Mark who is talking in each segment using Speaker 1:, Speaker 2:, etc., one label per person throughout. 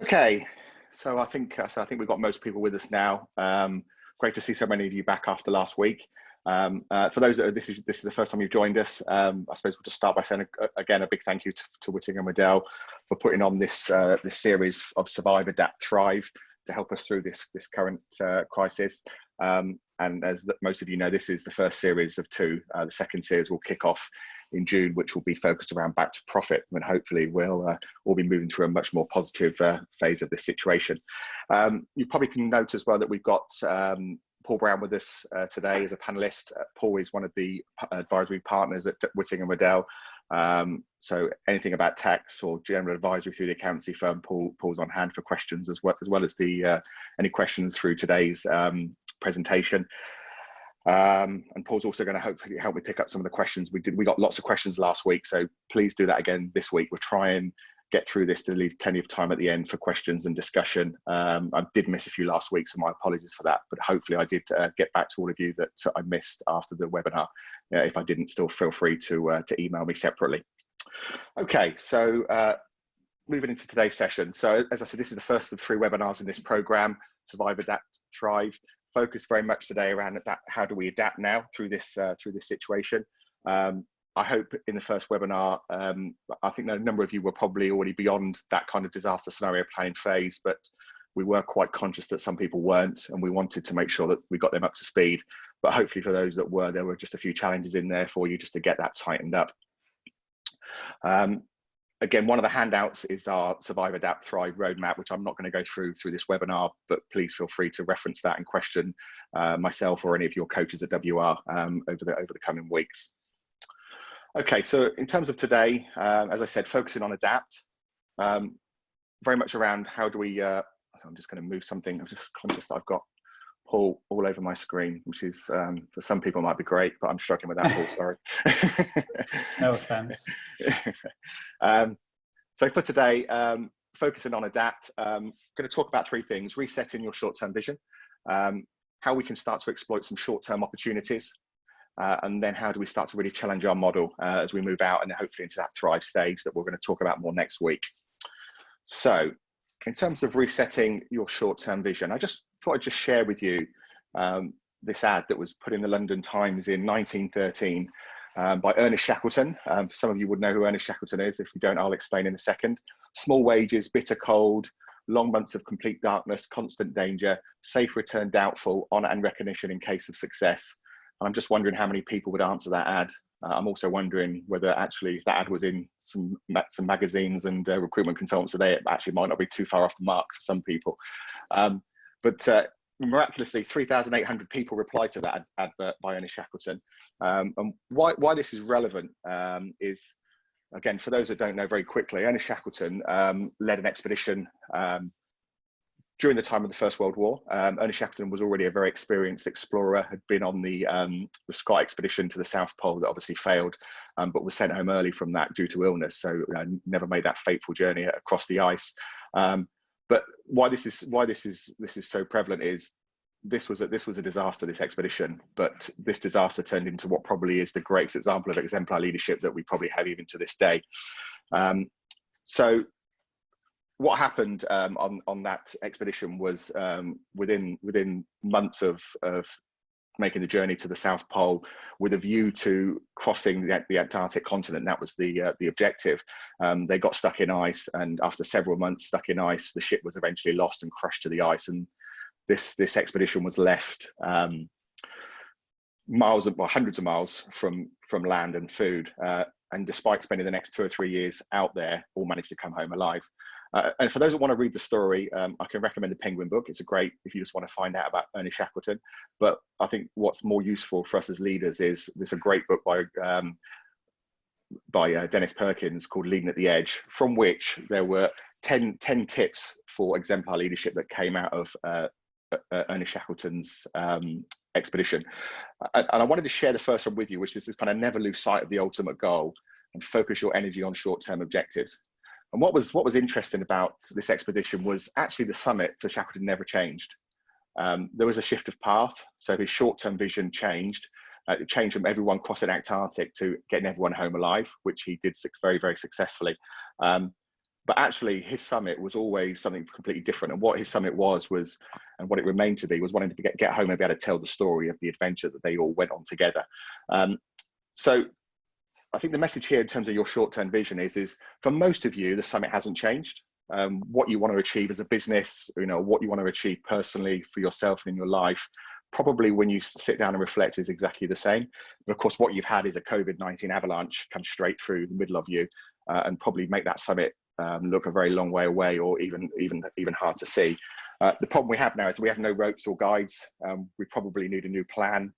Speaker 1: Okay, so I think we've got most people with us now. Great to see so many of you back after last week. For those that this is the first time you've joined us, I suppose we'll just start by saying again a big thank you to Whittingham and Riddell for putting on this series of Survive, Adapt, Thrive to help us through this current crisis. And as most of you know, this is the first series of two. The second series will kick off in June, which will be focused around back to profit, and hopefully we'll all be moving through a much more positive phase of this situation. You probably can note as well that we've got Paul Brown with us today as a panelist. Paul is one of the advisory partners at Whittingham Riddell. So anything about tax or general advisory through the accountancy firm, Paul's on hand for questions as well as the any questions through today's presentation. And Paul's also going to hopefully help me pick up some of the questions. We got lots of questions last week, so please do that again this week. We'll try and get through this to leave plenty of time at the end for questions and discussion. I did miss a few last week, so my apologies for that, but hopefully I did get back to all of you that I missed after the webinar. If I didn't, still feel free to email me separately. Okay, so moving into today's session. So as I said, this is the first of 3 webinars in this program, Survive, Adapt, Thrive. Focus very much today around that. How do we adapt now through this situation? I hope in the first webinar, I think a number of you were probably already beyond that kind of disaster scenario planning phase, but we were quite conscious that some people weren't, and we wanted to make sure that we got them up to speed. But hopefully for those that were, there were just a few challenges in there for you just to get that tightened up. Again, one of the handouts is our Survive, Adapt, Thrive roadmap, which I'm not going to go through this webinar, but please feel free to reference that and question myself or any of your coaches at WR over the coming weeks. Okay, so in terms of today, as I said, focusing on adapt, very much around how do we, I'm just going to move something. I'm just conscious that I've got Paul all over my screen, which is for some people might be great, but I'm struggling with that, Paul, sorry.
Speaker 2: No offense.
Speaker 1: So for today, focusing on adapt, I'm going to talk about 3 things: resetting your short-term vision, how we can start to exploit some short-term opportunities, and then how do we start to really challenge our model as we move out and hopefully into that thrive stage that we're going to talk about more next week. So in terms of resetting your short-term vision, I just thought I'd just share with you this ad that was put in the London Times in 1913 by Ernest Shackleton. Some of you would know who Ernest Shackleton is. If you don't, I'll explain in a second. Small wages, bitter cold, long months of complete darkness, constant danger, safe return doubtful, honour and recognition in case of success. And I'm just wondering how many people would answer that ad. I'm also wondering whether actually if that ad was in some magazines and recruitment consultants today, it actually might not be too far off the mark for some people. But miraculously, 3,800 people replied to that advert by Ernest Shackleton. And why this is relevant is, again, for those that don't know very quickly, Ernest Shackleton led an expedition during the time of the First World War. Ernest Shackleton was already a very experienced explorer, had been on the Scott expedition to the South Pole that obviously failed, but was sent home early from that due to illness. So never made that fateful journey across the ice. But why this is so prevalent is this was a disaster, this expedition, but this disaster turned into what probably is the greatest example of exemplar leadership that we probably have even to this day. So what happened on that expedition was within months of making the journey to the South Pole with a view to crossing the Antarctic continent. That was the objective. They got stuck in ice, and after several months stuck in ice, the ship was eventually lost and crushed to the ice. And this expedition was left hundreds of miles from land and food. And despite spending the next 2 or 3 years out there, all managed to come home alive. And for those that want to read the story, I can recommend the Penguin book. It's a great, if you just want to find out about Ernest Shackleton. But I think what's more useful for us as leaders is there's a great book by Dennis Perkins called Leading at the Edge, from which there were 10 tips for exemplar leadership that came out of Ernest Shackleton's expedition. And I wanted to share the first one with you, which is this kind of never lose sight of the ultimate goal and focus your energy on short-term objectives. And what was interesting about this expedition was actually the summit for Shackleton never changed. There was a shift of path, so his short-term vision changed. It changed from everyone crossing Antarctic to getting everyone home alive, which he did very, very successfully. But actually his summit was always something completely different. And what his summit was, and what it remained to be, was wanting to get home and be able to tell the story of the adventure that they all went on together. So I think the message here in terms of your short-term vision is for most of you, the summit hasn't changed. What you want to achieve as a business, what you want to achieve personally for yourself and in your life, probably when you sit down and reflect, is exactly the same. But of course, what you've had is a COVID-19 avalanche come straight through the middle of you, and probably make that summit look a very long way away, or even hard to see. The problem we have now is we have no ropes or guides. We probably need a new plan.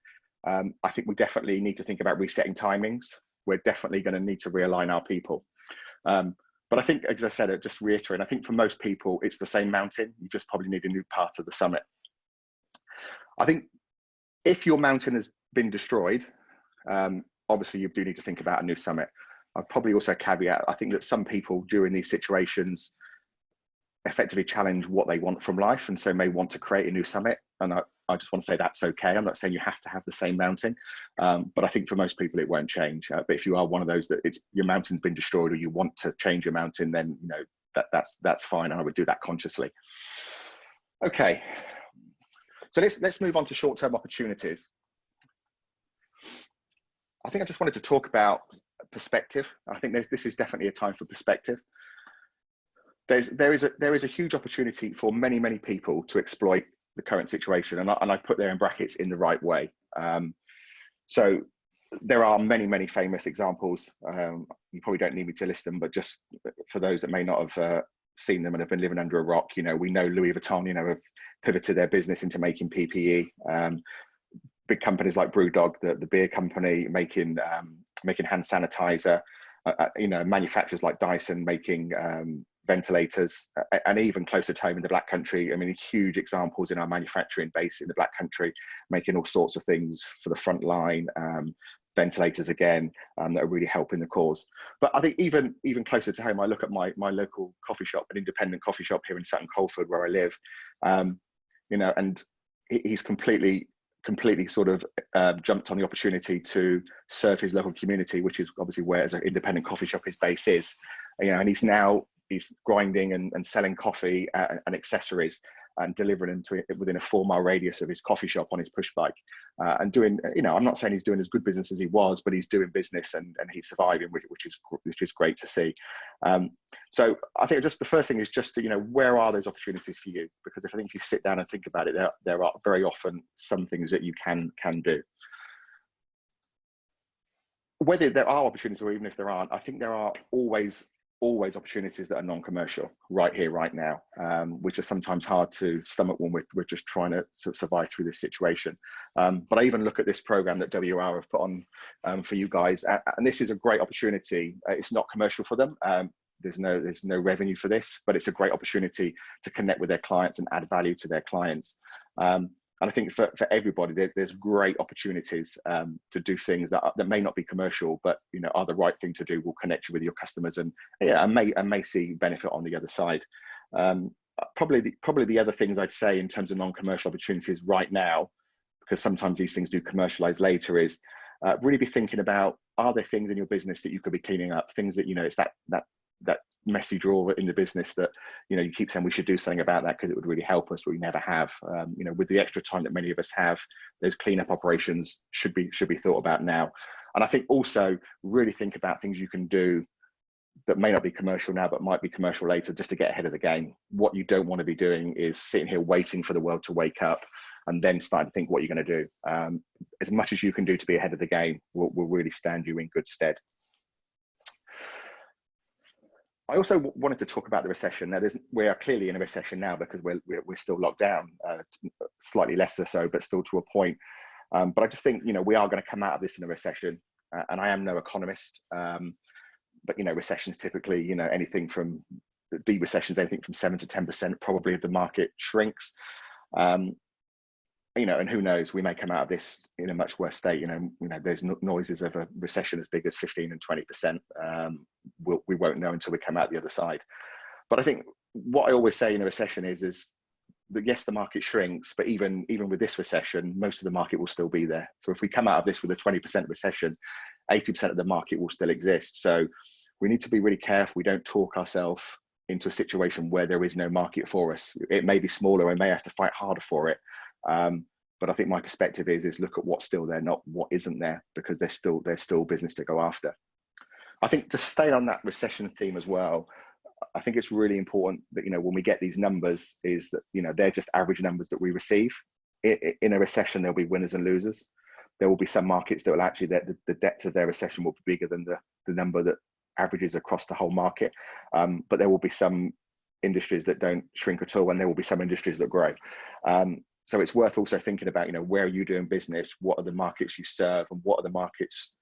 Speaker 1: I think we definitely need to think about resetting timings. We're definitely going to need to realign our people. But I think, as I said, just reiterating, I think for most people, it's the same mountain. You just probably need a new part of the summit. I think if your mountain has been destroyed, obviously you do need to think about a new summit. I'd probably also caveat, I think that some people during these situations effectively challenge what they want from life, and so may want to create a new summit. And I just want to say that's okay. I'm not saying you have to have the same mountain, but I think for most people it won't change. But if you are one of those that your mountain's been destroyed, or you want to change your mountain, then that's fine, and I would do that consciously. Okay, so let's move on to short-term opportunities. I think I just wanted to talk about perspective. I think this is definitely a time for perspective. There is a huge opportunity for many people to exploit the current situation, and I put there in brackets, in the right way. So there are many famous examples. You probably don't need me to list them, but just for those that may not have seen them and have been living under a rock, we know Louis Vuitton, have pivoted their business into making PPE. Big companies like BrewDog, the beer company, making hand sanitizer. Manufacturers like Dyson making ventilators, and even closer to home in the Black Country. I mean, huge examples in our manufacturing base in the Black Country, making all sorts of things for the front line, ventilators again, that are really helping the cause. But I think even closer to home, I look at my local coffee shop, an independent coffee shop here in Sutton Coldfield, where I live, and he's completely sort of jumped on the opportunity to serve his local community, which is obviously where, as an independent coffee shop, his base is. And he's grinding and selling coffee and accessories, and delivering them to within a 4-mile radius of his coffee shop on his push bike, and doing, I'm not saying he's doing as good business as he was, but he's doing business and he's surviving, which is great to see. So I think just the first thing is just to, where are those opportunities for you? Because if you sit down and think about it, there are very often some things that you can do. Whether there are opportunities or even if there aren't, I think there are always opportunities that are non-commercial right here, right now, which are sometimes hard to stomach when we're just trying to survive through this situation. But I even look at this program that WR have put on for you guys, and this is a great opportunity. It's not commercial for them. There's no revenue for this, but it's a great opportunity to connect with their clients and add value to their clients. And I think for everybody, there's great opportunities to do things that may not be commercial, but are the right thing to do, will connect you with your customers, and may see benefit on the other side. Probably the other things I'd say in terms of non-commercial opportunities right now, because sometimes these things do commercialize later, is really be thinking about, are there things in your business that you could be cleaning up? Things that it's that messy drawer in the business that you keep saying we should do something about that because it would really help us, but we never have. With the extra time that many of us have, those cleanup operations should be thought about now. And I think also really think about things you can do that may not be commercial now but might be commercial later, just to get ahead of the game. What you don't want to be doing is sitting here waiting for the world to wake up and then starting to think what you're going to do. As much as you can do to be ahead of the game will really stand you in good stead. I also wanted to talk about the recession. Now, we are clearly in a recession now because we're still locked down, slightly lesser so, but still to a point. But I just think we are going to come out of this in a recession, and I am no economist, but recessions typically anything from deep recessions, anything from 7 to 10% probably of the market shrinks. And who knows, we may come out of this in a much worse state. There's noises of a recession as big as 15 and 20%. We won't know until we come out the other side. But I think what I always say in a recession is that yes, the market shrinks, but even with this recession, most of the market will still be there. So if we come out of this with a 20% recession, 80% of the market will still exist. So we need to be really careful we don't talk ourselves into a situation where there is no market for us. It may be smaller, and may have to fight harder for it. But I think my perspective is look at what's still there, not what isn't there, because there's still business to go after. I think to stay on that recession theme as well, I think it's really important that, you know, when we get these numbers, is that, you know, they're just average numbers that we receive. In a recession, there'll be winners and losers. There will be some markets that will actually, the depth of their recession will be bigger than the number that averages across the whole market. But there will be some industries that don't shrink at all, and there will be some industries that grow. So it's worth also thinking about, you know, where are you doing business? What are the markets you serve, and what are the markets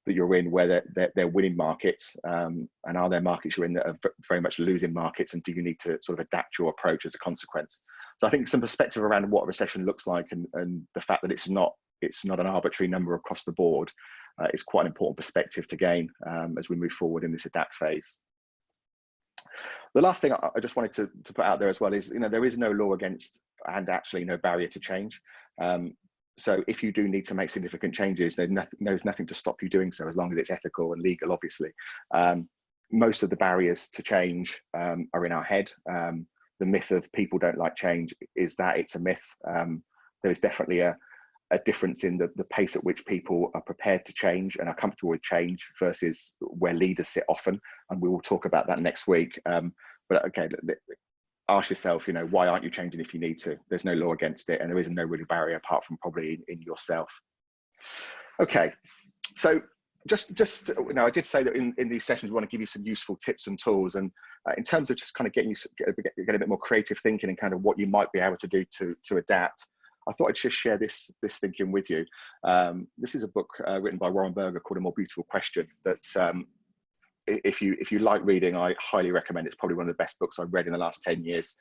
Speaker 1: that you're in where they're winning markets, and are there markets you're in that are very much losing markets, and do you need to sort of adapt your approach as a consequence? So I think some perspective around what a recession looks like, and the fact that it's not an arbitrary number across the board, is quite an important perspective to gain as we move forward in this adapt phase. The last thing I just wanted to put out there as well is, you know, there is no law against, and actually no barrier to change. So if you do need to make significant changes, there's nothing to stop you doing so, as long as it's ethical and legal, obviously. Most of the barriers to change are in our head. The myth of people don't like change is that it's a myth. There is definitely a difference in the pace at which people are prepared to change and are comfortable with change versus where leaders sit often. And we will talk about that next week. But okay, ask yourself, you know, why aren't you changing if you need to? There's no law against it, and there is no really barrier apart from probably in yourself. Okay, so just you know, I did say that in these sessions we want to give you some useful tips and tools, and in terms of just kind of getting you get a bit more creative thinking and kind of what you might be able to do to adapt, I thought I'd just share this thinking with you. This is a book written by Warren Berger called A More Beautiful Question that if you like reading, I highly recommend. It's probably one of the best books I've read in the last 10 years.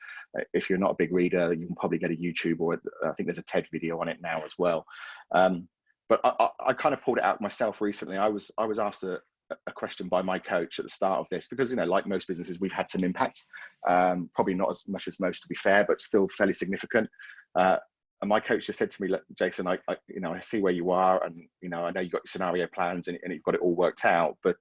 Speaker 1: If you're not a big reader, you can probably get a YouTube, or I think there's a TED video on it now as well. But I kind of pulled it out myself recently. I was asked a question by my coach at the start of this, because, you know, like most businesses, we've had some impact, probably not as much as most, to be fair, but still fairly significant. And my coach just said to me, look, Jason, I you know, I see where you are, and, you know, I know you've got your scenario plans and you've got it all worked out, but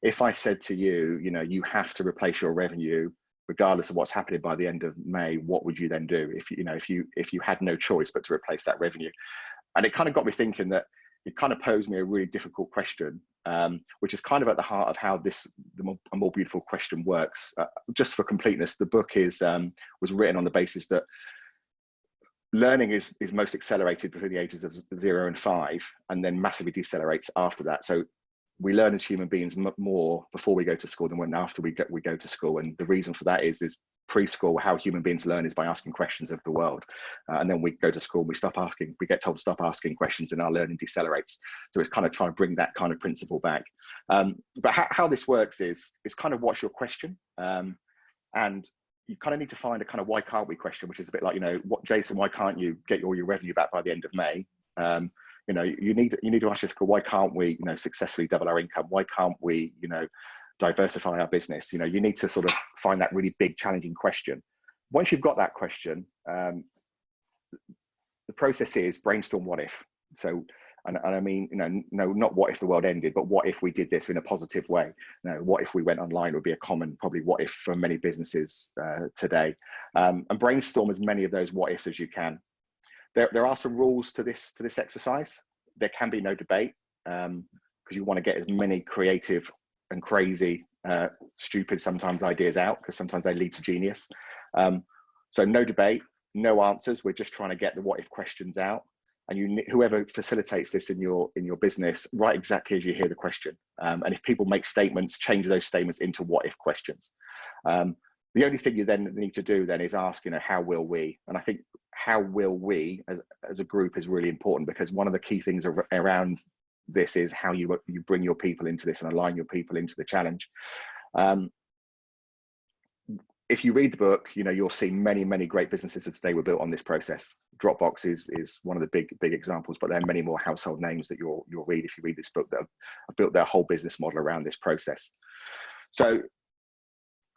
Speaker 1: if I said to you, you know, you have to replace your revenue regardless of what's happening by the end of May, what would you then do if you had no choice but to replace that revenue? And it kind of got me thinking that it kind of posed me a really difficult question, which is kind of at the heart of how A More Beautiful Question works. Just for completeness, the book was written on the basis that learning is most accelerated between the ages of 0 and 5, and then massively decelerates after that. So we learn as human beings more before we go to school than after we go to school. And the reason for that is preschool, how human beings learn is by asking questions of the world. And then we go to school, we get told to stop asking questions, and our learning decelerates. So it's kind of trying to bring that kind of principle back. But how this works is kind of, what's your question? And you kind of need to find a kind of why can't we question, which is a bit like, you know, what, Jason, why can't you get all your revenue back by the end of May? You know, you need to ask yourself, why can't we, you know, successfully double our income? Why can't we, you know, diversify our business? You know, you need to sort of find that really big, challenging question. Once you've got that question, the process is brainstorm what if. So, and I mean, you know, no, not what if the world ended, but what if we did this in a positive way? You know, what if we went online would be a common, probably, what if for many businesses today. And brainstorm as many of those what ifs as you can. There are some rules to this exercise. There can be no debate, because you want to get as many creative and crazy, stupid sometimes ideas out, because sometimes they lead to genius. So no debate, no answers. We're just trying to get the what if questions out. And whoever facilitates this in your business, write exactly as you hear the question. And if people make statements, change those statements into what if questions. The only thing you then need to do then is ask, you know, how will we? And I think how will we as a group is really important, because one of the key things around this is how you bring your people into this and align your people into the challenge. If you read the book, you know, you'll see many great businesses of today were built on this process. Dropbox is one of the big examples, but there are many more household names that you'll read if you read this book that have built their whole business model around this process. So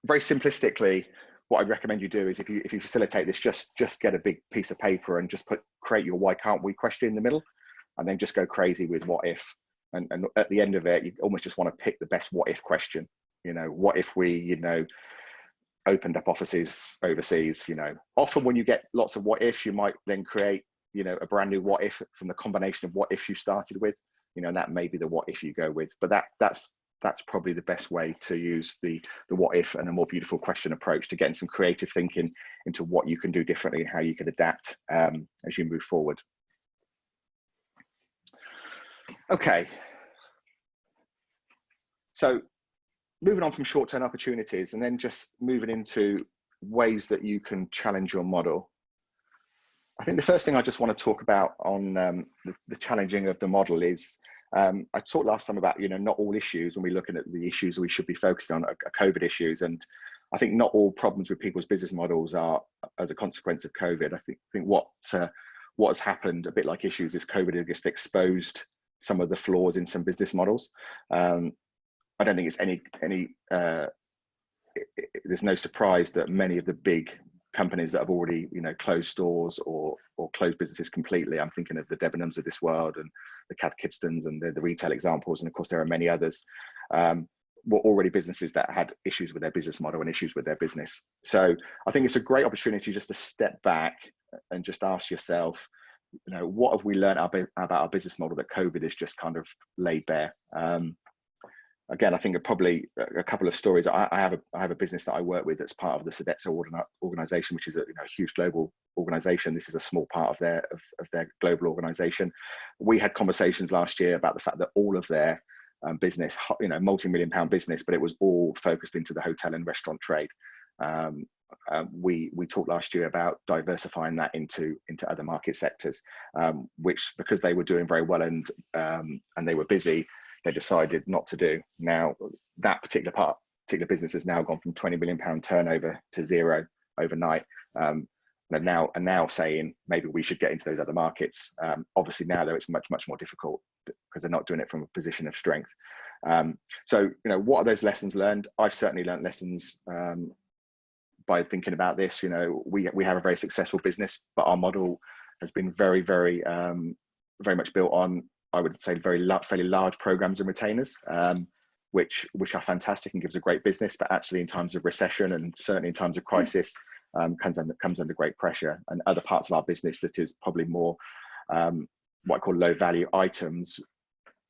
Speaker 1: very simplistically, what I'd recommend you do is, if you facilitate this, just get a big piece of paper and just create your why can't we question in the middle, and then just go crazy with what if. And at the end of it, you almost just want to pick the best what if question. You know, what if we, you know, opened up offices overseas? You know, often when you get lots of what ifs, you might then create, you know, a brand new what if from the combination of what ifs you started with, you know, and that may be the what if you go with. But that's probably the best way to use the what if and a more beautiful question approach to getting some creative thinking into what you can do differently and how you can adapt as you move forward. Okay. So moving on from short-term opportunities and then just moving into ways that you can challenge your model. I think the first thing I just want to talk about on the challenging of the model is, I talked last time about, you know, not all issues when we're looking at the issues we should be focused on are COVID issues. And I think not all problems with people's business models are as a consequence of COVID. I think what has happened, a bit like issues, is COVID has just exposed some of the flaws in some business models. I don't think it's there's no surprise that many of the big companies that have already, you know, closed stores or closed businesses completely. I'm thinking of the Debenhams of this world and the Cath Kidstons and the retail examples, and of course there are many others. Were already businesses that had issues with their business model and issues with their business. So I think it's a great opportunity just to step back and just ask yourself, you know, what have we learned about our business model that COVID has just kind of laid bare? Again, I think probably a couple of stories. I have a business that I work with that's part of the Sodexo organization, which is a, you know, huge global organization. This is a small part of their global organization. We had conversations last year about the fact that all of their business, you know, multi-million-pound business, but it was all focused into the hotel and restaurant trade. We talked last year about diversifying that into other market sectors, which, because they were doing very well and they were busy, they decided not to do. Now that particular business has now gone from 20 million pound turnover to zero overnight. And now saying maybe we should get into those other markets. Obviously now though it's much more difficult because they're not doing it from a position of strength. So, you know, what are those lessons learned? I've certainly learned lessons by thinking about this. You know, we have a very successful business, but our model has been very much built on, I would say, fairly large programs and retainers, which are fantastic and gives a great business, but actually in times of recession and certainly in times of crisis, comes under great pressure. And other parts of our business that is probably more what I call low value items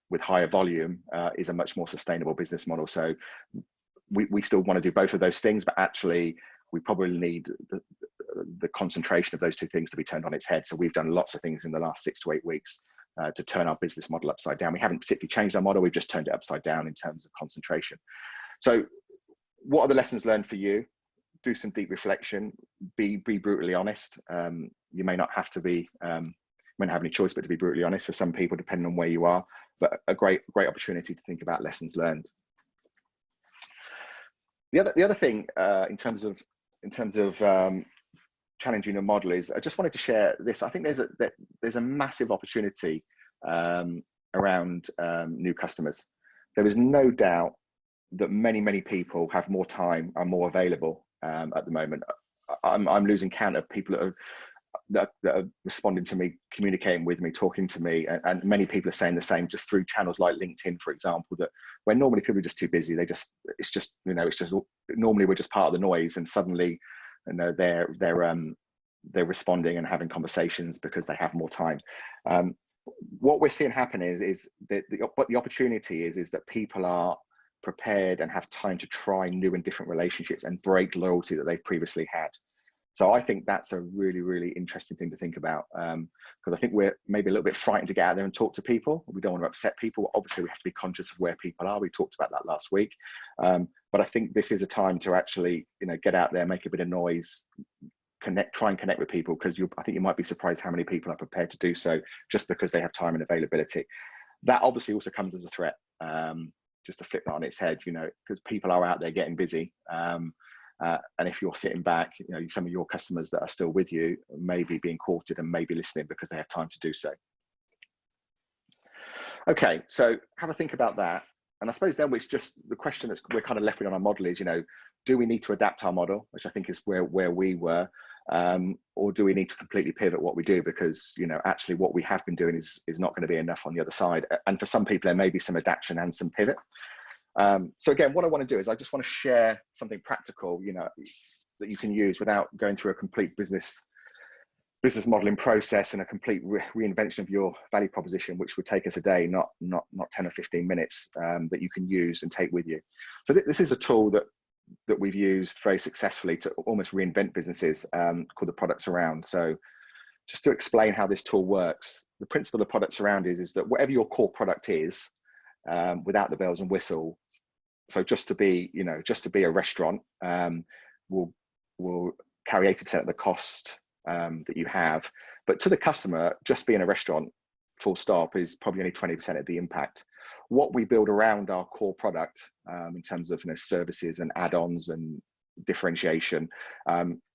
Speaker 1: with higher volume is a much more sustainable business model. So we still want to do both of those things, but actually we probably need the concentration of those two things to be turned on its head. So we've done lots of things in the last 6 to 8 weeks to turn our business model upside down. We haven't particularly changed our model, we've just turned it upside down in terms of concentration. So what are the lessons learned for you? Do some deep reflection, be brutally honest. You may not have to be, may not have any choice but to be brutally honest for some people, depending on where you are, but a great opportunity to think about lessons learned. The other thing in terms of challenging a model is, I just wanted to share this. I think there's a massive opportunity around new customers. There is no doubt that many people have more time, are more available at the moment. I'm losing count of people that are responding to me, communicating with me, talking to me, and many people are saying the same, just through channels like LinkedIn, for example, that when normally people are just too busy, it's just normally we're just part of the noise, and suddenly, you know, they're responding and having conversations because they have more time. What we're seeing happen is that the opportunity is that people are prepared and have time to try new and different relationships and break loyalty that they've previously had. So I think that's a really interesting thing to think about, because I think we're maybe a little bit frightened to get out there and talk to people. We don't want to upset people. Obviously, we have to be conscious of where people are. We talked about that last week, but I think this is a time to actually, you know, get out there, make a bit of noise, try and connect with people, because I think you might be surprised how many people are prepared to do so just because they have time and availability. That obviously also comes as a threat, just to flip that on its head, you know, because people are out there getting busy. And if you're sitting back, you know, some of your customers that are still with you may be being courted and maybe listening because they have time to do so. Okay, so have a think about that. And I suppose then it's just the question that we're kind of left with on our model is, you know, do we need to adapt our model, which I think is where we were, or do we need to completely pivot what we do? Because, you know, actually what we have been doing is not going to be enough on the other side. And for some people, there may be some adaptation and some pivot. So again, what I want to do is I just want to share something practical, that you can use without going through a complete business modeling process and a complete reinvention of your value proposition, which would take us a day, not 10 or 15 minutes, that you can use and take with you. So this is a tool that we've used very successfully to almost reinvent businesses, called the Product Surround. So just to explain how this tool works, the principle of the Product Surround is that whatever your core product is, without the bells and whistles, so just to be a restaurant, will carry 80% of the cost that you have, but to the customer, just being a restaurant, full stop, is probably only 20% of the impact. What we build around our core product, in terms of services and add-ons and differentiation,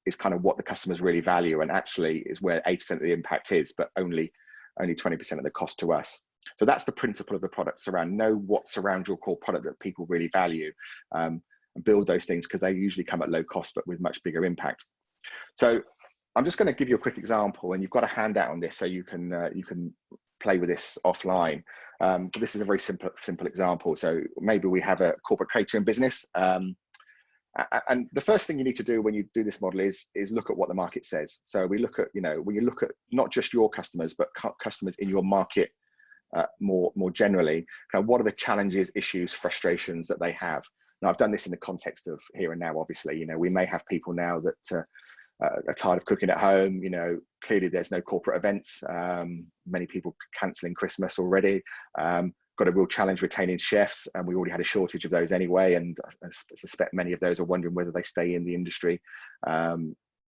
Speaker 1: is kind of what the customers really value, and actually is where 80% of the impact is, but only 20% of the cost to us. So that's the principle of the Product Surround. Know what surrounds your core product that people really value, and build those things, because they usually come at low cost but with much bigger impact. So I'm just going to give you a quick example, and you've got a handout on this, so you can play with this offline. But this is a very simple example. So maybe we have a corporate catering business, and the first thing you need to do when you do this model is look at what the market says. So we look at, when you look at not just your customers, but customers in your market, more generally, kind of what are the challenges, issues, frustrations that they have. Now, I've done this in the context of here and now. Obviously, we may have people now that are tired of cooking at home. Clearly there's no corporate events. Many people cancelling Christmas already. Got a real challenge retaining chefs, and we already had a shortage of those anyway. And I suspect many of those are wondering whether they stay in the industry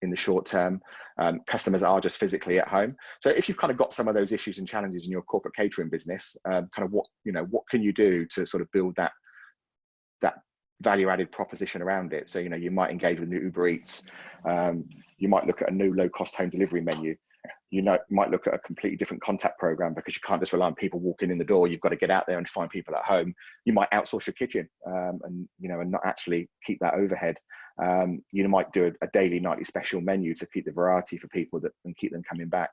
Speaker 1: in the short term. Customers are just physically at home. So if you've kind of got some of those issues and challenges in your corporate catering business, kind of what can you do to sort of build that value-added proposition around it? So you might engage with new Uber Eats. You might look at a new low-cost home delivery menu. You might look at a completely different contact program, because you can't just rely on people walking in the door. You've got to get out there and find people at home. You might outsource your kitchen, and not actually keep that overhead. You might do a daily, nightly special menu to keep the variety for people and keep them coming back.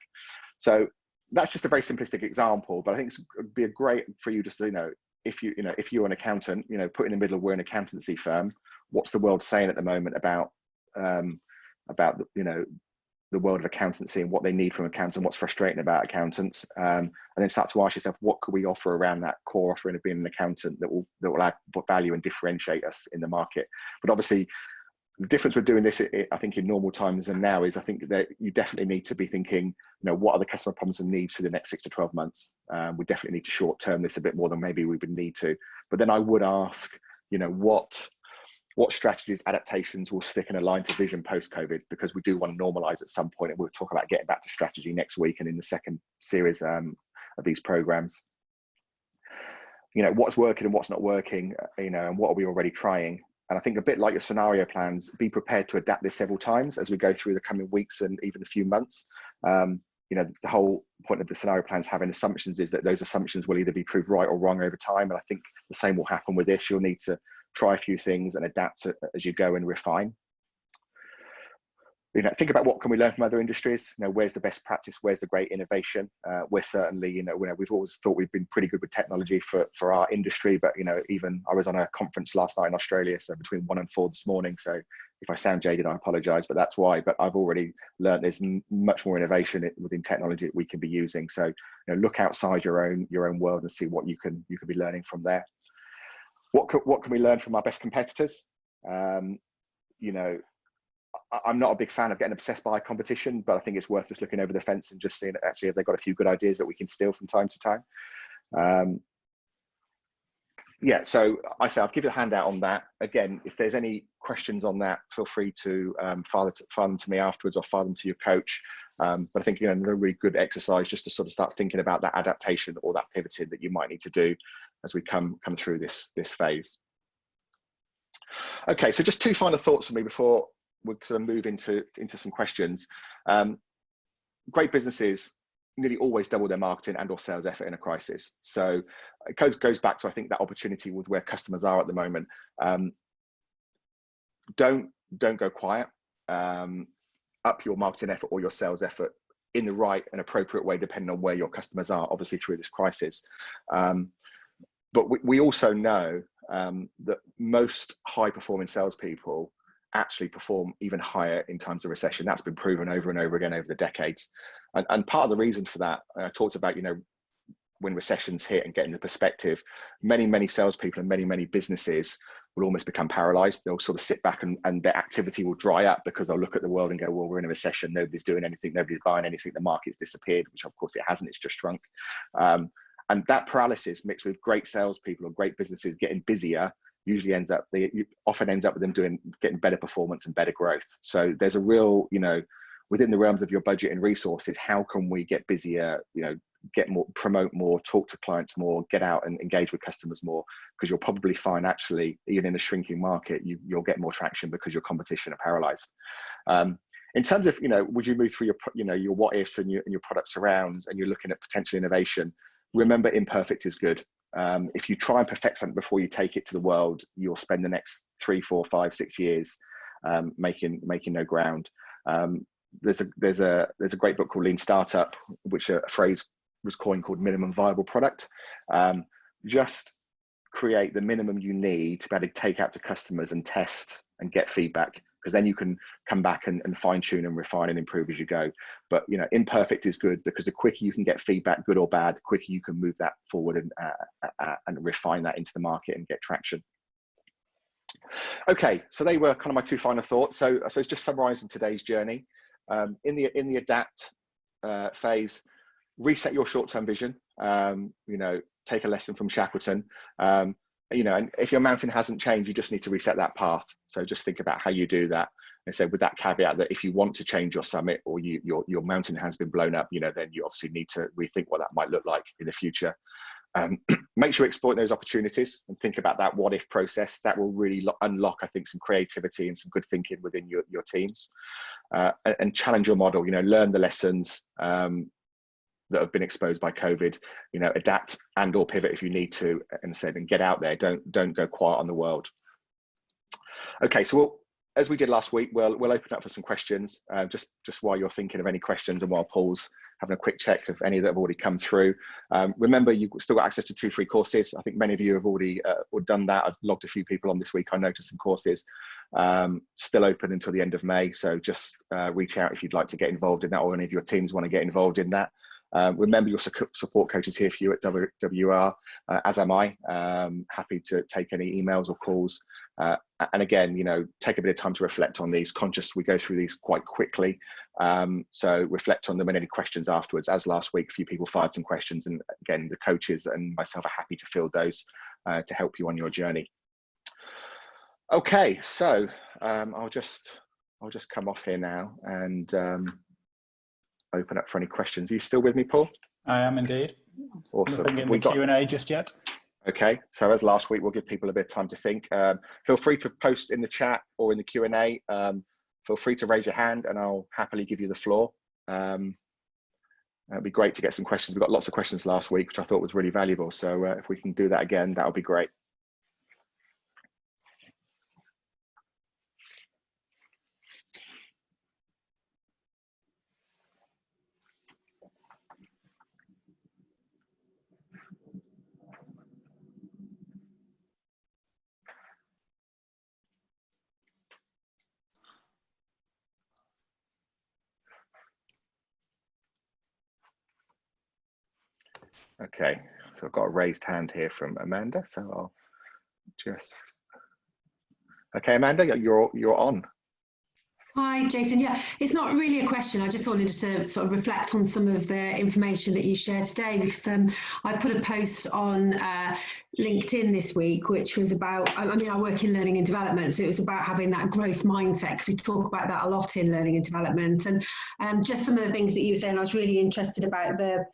Speaker 1: So that's just a very simplistic example, but I think it'd be great for you just to if you're an accountant, put in the middle, we're an accountancy firm. What's the world saying at the moment about the world of accountancy and what they need from accountants and what's frustrating about accountants, and then start to ask yourself, what could we offer around that core offering of being an accountant that will add value and differentiate us in the market. But obviously the difference with doing this, I think, in normal times and now is, I think that you definitely need to be thinking, what are the customer problems and needs for the next 6 to 12 months. We definitely need to short term this a bit more than maybe we would need to. But then I would ask, what strategies, adaptations will stick and align to vision post-COVID, because we do want to normalize at some point, and we'll talk about getting back to strategy next week and in the second series of these programs. What's working and what's not working, and what are we already trying. And I think, a bit like your scenario plans, be prepared to adapt this several times as we go through the coming weeks and even a few months. The whole point of the scenario plans having assumptions is that those assumptions will either be proved right or wrong over time. And I think the same will happen with this. You'll need to try a few things and adapt as you go and refine. Think about what can we learn from other industries. Where's the best practice? Where's the great innovation? We're certainly, we've always thought we've been pretty good with technology for our industry, but even I was on a conference last night in Australia, so between 1 and 4 this morning. So if I sound jaded, I apologise, but that's why. But I've already learned there's much more innovation within technology that we can be using. So look outside your own world and see what you can be learning from there. What can we learn from our best competitors? I'm not a big fan of getting obsessed by competition, but I think it's worth just looking over the fence and just seeing actually if they've got a few good ideas that we can steal from time to time. So I'll give you a handout on that. Again, if there's any questions on that, feel free to fire them to me afterwards, or fire them to your coach. But I think another really good exercise just to sort of start thinking about that adaptation or that pivoting that you might need to do as we come through this phase. Okay, so just 2 final thoughts from me before we sort of move into some questions. Great businesses nearly always double their marketing and or sales effort in a crisis. So it goes back to, I think, that opportunity with where customers are at the moment. Don't go quiet. Up your marketing effort or your sales effort in the right and appropriate way, depending on where your customers are, obviously, through this crisis. But we also know, that most high-performing salespeople actually perform even higher in times of recession. That's been proven over and over again over the decades. And part of the reason for that, I talked about, when recessions hit and getting the perspective, many salespeople and many businesses will almost become paralyzed. They'll sort of sit back and their activity will dry up because they'll look at the world and go, well, we're in a recession. Nobody's doing anything. Nobody's buying anything. The market's disappeared, which of course it hasn't. It's just shrunk. And that paralysis mixed with great salespeople or great businesses getting busier usually often ends up with them getting better performance and better growth. So there's a real, within the realms of your budget and resources, how can we get busier, get more, promote more, talk to clients more, get out and engage with customers more, because you'll probably find actually, even in a shrinking market, you'll get more traction because your competition are paralyzed. In terms of, would you move through your what ifs and your product surrounds, and you're looking at potential innovation, remember imperfect is good. If you try and perfect something before you take it to the world, you'll spend the next 3, 4, 5, 6 years making no ground. There's a great book called Lean Startup, which a phrase was coined called minimum viable product. Just create the minimum you need to be able to take out to customers and test and get feedback, because then you can come back and fine tune and refine and improve as you go. But imperfect is good, because the quicker you can get feedback, good or bad, the quicker you can move that forward and refine that into the market and get traction. Okay, so they were kind of my 2 final thoughts. So I suppose just summarising today's journey, in the adapt phase, reset your short-term vision. Take a lesson from Shackleton. And if your mountain hasn't changed, you just need to reset that path. So just think about how you do that. And so with that caveat that if you want to change your summit, or your mountain has been blown up, then you obviously need to rethink what that might look like in the future. Make sure you exploit those opportunities and think about that what if process. That will really unlock, I think, some creativity and some good thinking within your teams, and challenge your model. Learn the lessons that have been exposed by COVID, adapt and or pivot if you need to, and get out there. Don't go quiet on the world. Okay, so as we did last week, we'll open up for some questions, just while you're thinking of any questions and while Paul's having a quick check of any that have already come through. Remember, you've still got access to 2 free courses. I think many of you have already done that. I've logged a few people on this week. I noticed some courses still open until the end of May. So just reach out if you'd like to get involved in that, or any of your teams want to get involved in that. Remember, your support coach is here for you at WR, as am I. Happy to take any emails or calls. And again, take a bit of time to reflect on these. Conscious we go through these quite quickly. So reflect on them, and any questions afterwards. As last week, a few people fired some questions, and again, the coaches and myself are happy to field those to help you on your journey. Okay, so I'll just come off here now and open up for any questions. Are you still with me, Paul?
Speaker 2: I am indeed.
Speaker 1: Awesome.
Speaker 2: Nothing in the Q&A just yet.
Speaker 1: Okay, so as last week, we'll give people a bit of time to think. Feel free to post in the chat or in the Q&A. Feel free to raise your hand and I'll happily give you the floor. It'd be great to get some questions. We got lots of questions last week, which I thought was really valuable. So if we can do that again, that would be great. Okay, so I've got a raised hand here from Amanda, so I'll just... Okay, Amanda, you're on.
Speaker 3: Hi, Jason. Yeah, it's not really a question. I just wanted to sort of reflect on some of the information that you shared today, because I put a post on LinkedIn this week, which was about, I work in learning and development, so it was about having that growth mindset, because we talk about that a lot in learning and development. And just some of the things that you were saying, I was really interested about the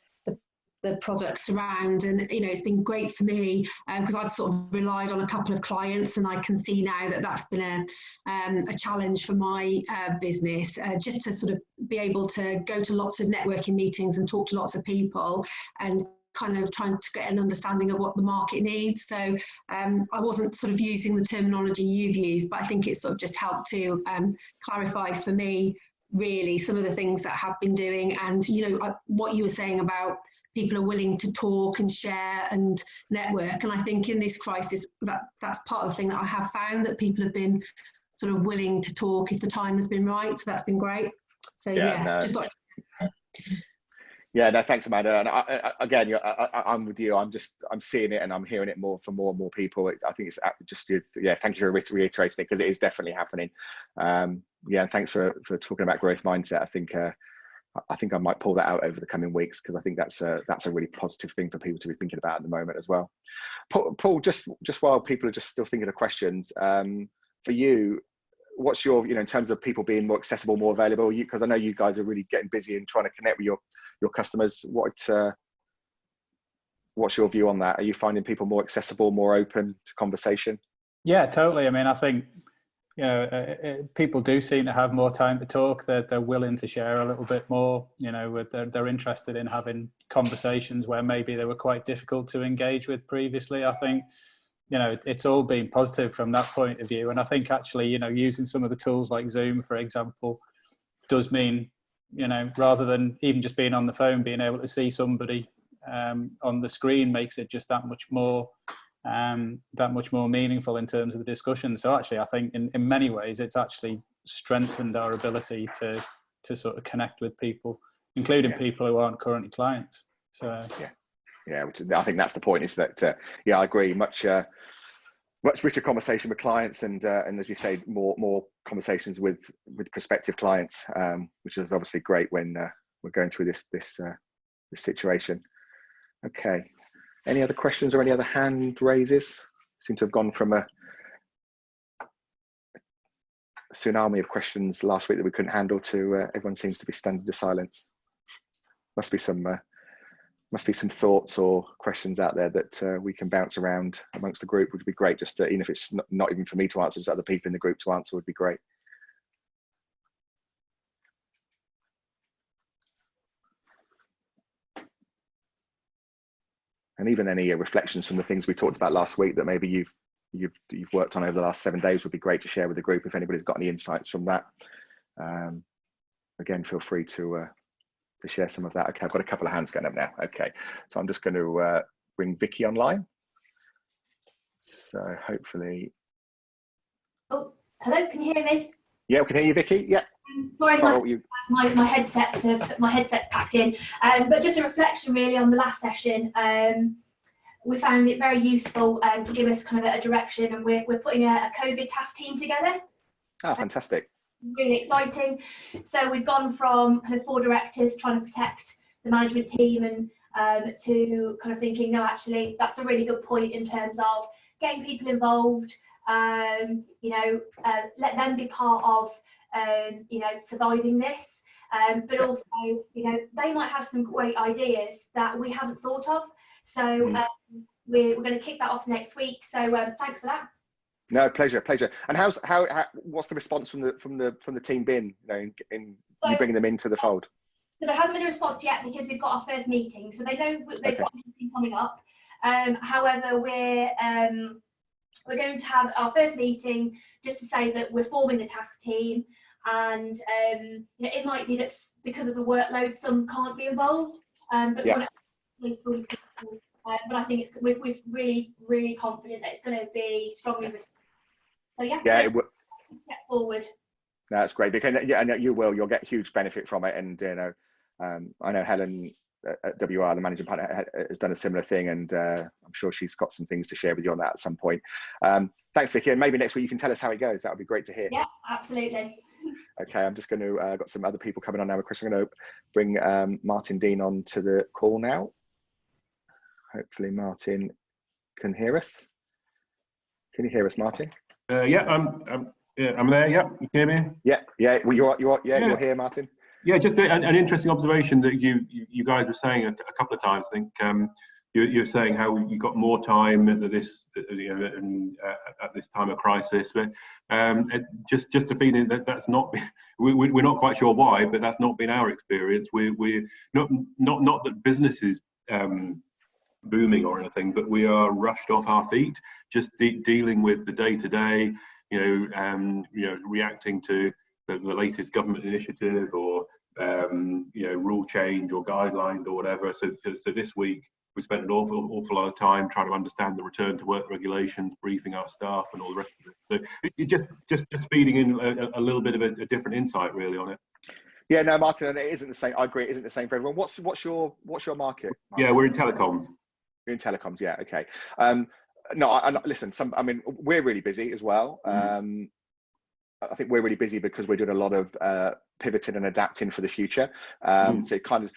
Speaker 3: products around, and it's been great for me because I've sort of relied on a couple of clients, and I can see now that that's been a challenge for my business, just to sort of be able to go to lots of networking meetings and talk to lots of people and kind of trying to get an understanding of what the market needs. So I wasn't sort of using the terminology you've used, but I think it's sort of just helped to clarify for me really some of the things that I have been doing. And what you were saying about people are willing to talk and share and network. And I think in this crisis, that's part of the thing that I have found, that people have been sort of willing to talk if the time has been right. So that's been great. So just thought.
Speaker 1: Yeah, no, thanks, Amanda. And again, I'm with you. I'm seeing it and I'm hearing it more from more and more people. I think it's just good. Yeah, thank you for reiterating it, because it is definitely happening. Yeah, and thanks for talking about growth mindset. I think I might pull that out over the coming weeks, because I think that's a really positive thing for people to be thinking about at the moment as well. Paul, just while people are just still thinking of questions, for you, what's your, in terms of people being more accessible, more available, because I know you guys are really getting busy and trying to connect with your customers. What's your view on that? Are you finding people more accessible, more open to conversation?
Speaker 2: Yeah, totally. I mean, I think, people do seem to have more time to talk. They're willing to share a little bit more. They're interested in having conversations where maybe they were quite difficult to engage with previously. I think, it's all been positive from that point of view. And I think actually, using some of the tools like Zoom, for example, does mean, rather than even just being on the phone, being able to see somebody on the screen makes it just that much more meaningful in terms of the discussion. So actually, I think in many ways, it's actually strengthened our ability to sort of connect with people, including people who aren't currently clients. So
Speaker 1: yeah, which I think that's the point, is that I agree, much richer conversation with clients, and as you say, more conversations with prospective clients, which is obviously great when we're going through this situation. Okay, any other questions or any other hand raises? Seem to have gone from a tsunami of questions last week that we couldn't handle to everyone seems to be stunned into silence. Must be some thoughts or questions out there that we can bounce around amongst the group. Would be great, just to, even if it's not even for me to answer, just other people in the group to answer would be great. And even any reflections from the things we talked about last week that maybe you've worked on over the last 7 days would be great to share with the group. If anybody's got any insights from that, again, feel free to share some of that. Okay, I've got a couple of hands going up now. Okay, so I'm just going to bring Vicky online. So hopefully.
Speaker 4: Oh, hello, can you hear me?
Speaker 1: Yeah, we can hear you, Vicky. Yeah.
Speaker 4: Sorry, my headset's packed in. But just a reflection really on the last session. We found it very useful to give us kind of a direction, and we're putting a COVID task team together.
Speaker 1: Oh, fantastic.
Speaker 4: Really exciting. So we've gone from kind of 4 directors trying to protect the management team, and to kind of thinking, no, actually, that's a really good point in terms of getting people involved. Let them be part of surviving this, but also, they might have some great ideas that we haven't thought of. So we're going to kick that off next week. So thanks for that.
Speaker 1: No, pleasure. And what's the response from the team been? In you bringing them into the fold?
Speaker 4: So there hasn't been a response yet, because we've got our first meeting. So they know they've got a meeting coming up. However, we're going to have our first meeting just to say that we're forming the task team, and it might be that because of the workload, some can't be involved. But I think we're really, really confident that it's going to be strongly received. So it will step forward.
Speaker 1: No, that's great, because you'll get huge benefit from it, and I know Helen at WR, the managing partner, has done a similar thing, and I'm sure she's got some things to share with you on that at some point. Thanks, Vicky, and maybe next week you can tell us how it goes. That would be great to hear.
Speaker 4: Yeah, absolutely.
Speaker 1: Okay, I'm just going to got some other people coming on now. Chris, I'm going to bring Martin Dean on to the call now. Hopefully Martin can hear us. Can you hear us, Martin?
Speaker 5: Yeah, I'm there. Yeah, you hear me?
Speaker 1: Yeah. Well, you're here, Martin.
Speaker 5: Yeah, just an interesting observation that you guys were saying a couple of times. I think you're saying how you got more time at this at this time of crisis, but just a feeling that's not. We're not quite sure why, but that's not been our experience. We're not that business is booming or anything, but we are rushed off our feet, just dealing with the day-to-day, reacting to the latest government initiative or rule change or guidelines or whatever. So this week we spent an awful lot of time trying to understand the return to work regulations, briefing our staff, and all the rest of it. So it just feeding in a little bit of a different insight really on it.
Speaker 1: Yeah, no, Martin, and it isn't the same. I agree, it isn't the same for everyone. What's your market, Martin?
Speaker 5: Yeah, we're in telecoms.
Speaker 1: You're in telecoms, yeah, okay. No, listen. We're really busy as well. I think we're really busy because we're doing a lot of pivoting and adapting for the future. So it kind of,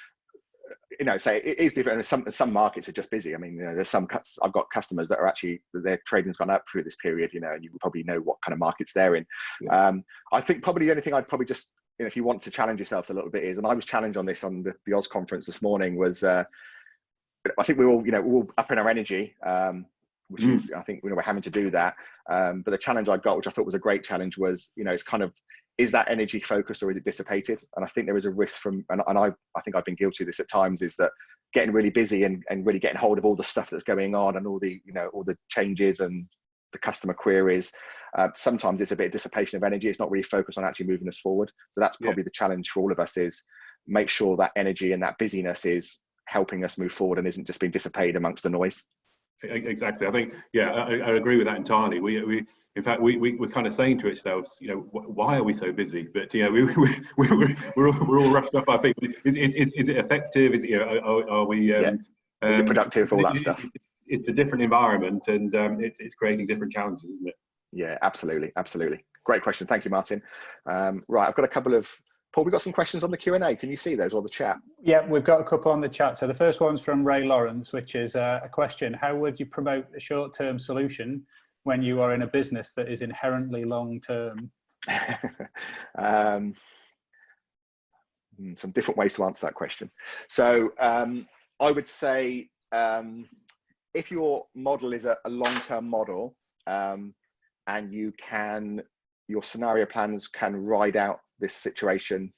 Speaker 1: say it is different. Some markets are just busy. I mean, there's I've got customers that are actually, their trading's gone up through this period, and you probably know what kind of markets they're in. Yeah. I think probably the only thing I'd probably just, if you want to challenge yourselves a little bit is, and I was challenged on this on the Oz conference this morning, was I think we're all up in our energy, which is, I think, we're having to do that. But the challenge I got, which I thought was a great challenge, was, it's kind of, is that energy focused or is it dissipated? And I think there is a risk from, and I think I've been guilty of this at times, is that getting really busy and really getting hold of all the stuff that's going on and all the, all the changes and the customer queries. Sometimes it's a bit of dissipation of energy. It's not really focused on actually moving us forward. So that's probably the challenge for all of us, is make sure that energy and that busyness is helping us move forward and isn't just being dissipated amongst the noise.
Speaker 5: Exactly. I think, I agree with that entirely. We in fact, we're kind of saying to ourselves, why are we so busy? But we're all rushed up. I think, is it effective? Is it, are we?
Speaker 1: Is it productive? All that stuff.
Speaker 5: It's a different environment, and it's creating different challenges, isn't it?
Speaker 1: Yeah, absolutely. Great question. Thank you, Martin. Right, I've got a couple of, Paul, we've got some questions on the Q&A. Can you see those, or the chat?
Speaker 2: Yeah, we've got a couple on the chat. So the first one's from Ray Lawrence, which is a question: how would you promote a short-term solution when you are in a business that is inherently long-term?
Speaker 1: Some different ways to answer that question. So I would say, if your model is a long-term model, and your scenario plans can ride out this situation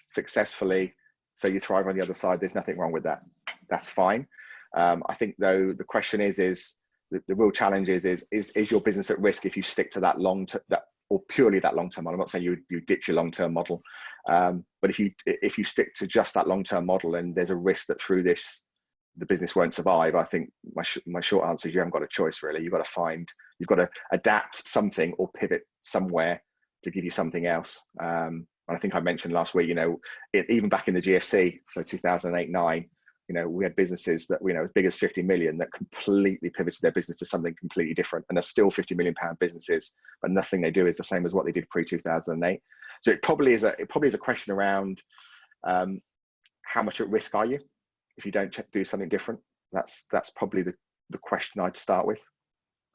Speaker 1: successfully, so you thrive on the other side, there's nothing wrong with that. That's fine. I think, though, the question is the real challenge is your business at risk if you stick to that or purely that long-term model? I'm not saying you ditch your long-term model, but if you stick to just that long-term model, and there's a risk that through this the business won't survive, I think my short answer is you haven't got a choice, really. You've got to adapt something or pivot somewhere to give you something else. And I think I mentioned last week, even back in the GFC, so 2008-9, we had businesses that, as big as 50 million, that completely pivoted their business to something completely different, and they're still 50 million pound businesses, but nothing they do is the same as what they did pre-2008. So it probably is a question around how much at risk are you if you don't do something different. That's probably the question I'd start with. I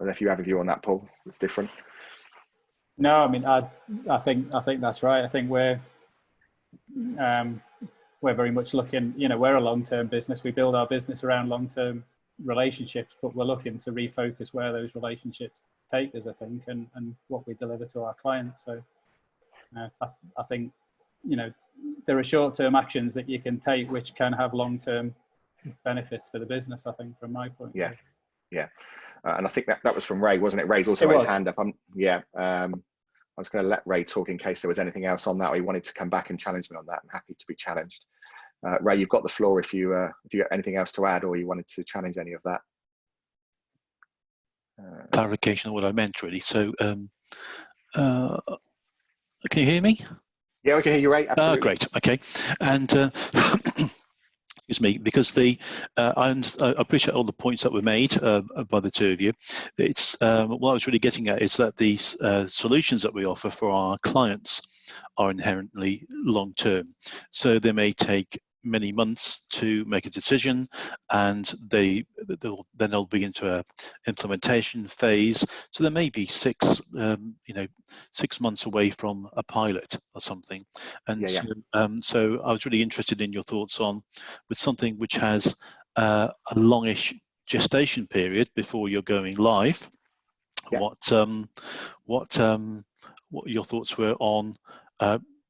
Speaker 1: don't know if you have a view on that, Paul. It's different.
Speaker 2: No, I mean, I think that's right. I think we're very much looking, we're a long-term business. We build our business around long-term relationships, but we're looking to refocus where those relationships take us, I think, and what we deliver to our clients. So I think, there are short-term actions that you can take which can have long-term benefits for the business, I think, from my point of view.
Speaker 1: Yeah. And I think that was from Ray, wasn't it? Ray's also got his hand up. I was going to let Ray talk in case there was anything else on that, or he wanted to come back and challenge me on that. I'm happy to be challenged. Ray, you've got the floor if you got anything else to add, or you wanted to challenge any of that.
Speaker 6: Clarification of what I meant, really. So, can you hear me?
Speaker 1: Yeah, we can hear you, Ray. Absolutely.
Speaker 6: Great. Okay. And excuse me, because I appreciate all the points that were made by the two of you. It's what I was really getting at is that these solutions that we offer for our clients are inherently long-term. So they may take many months to make a decision, and they'll be into a implementation phase. So there may be 6 months away from a pilot or something. And so I was really interested in your thoughts on, with something which has a longish gestation period before you're going live, what your thoughts were on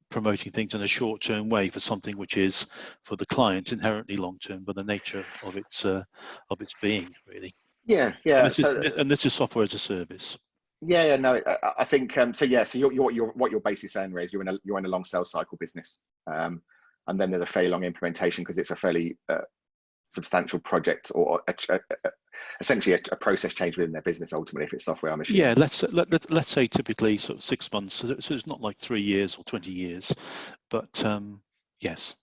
Speaker 6: promoting things in a short-term way for something which is, for the client, inherently long-term by the nature of its being, really.
Speaker 1: Yeah.
Speaker 6: And this is software as a service.
Speaker 1: Yeah. No, I think so. Yeah. So what you're basically saying, Ray, is you're in a long sales cycle business, and then there's a fairly long implementation because it's a fairly substantial project, or essentially a process change within their business ultimately, if it's software, I'm assuming.
Speaker 6: Yeah, let's say typically sort of 6 months, so it's not like 3 years or 20 years, but yes.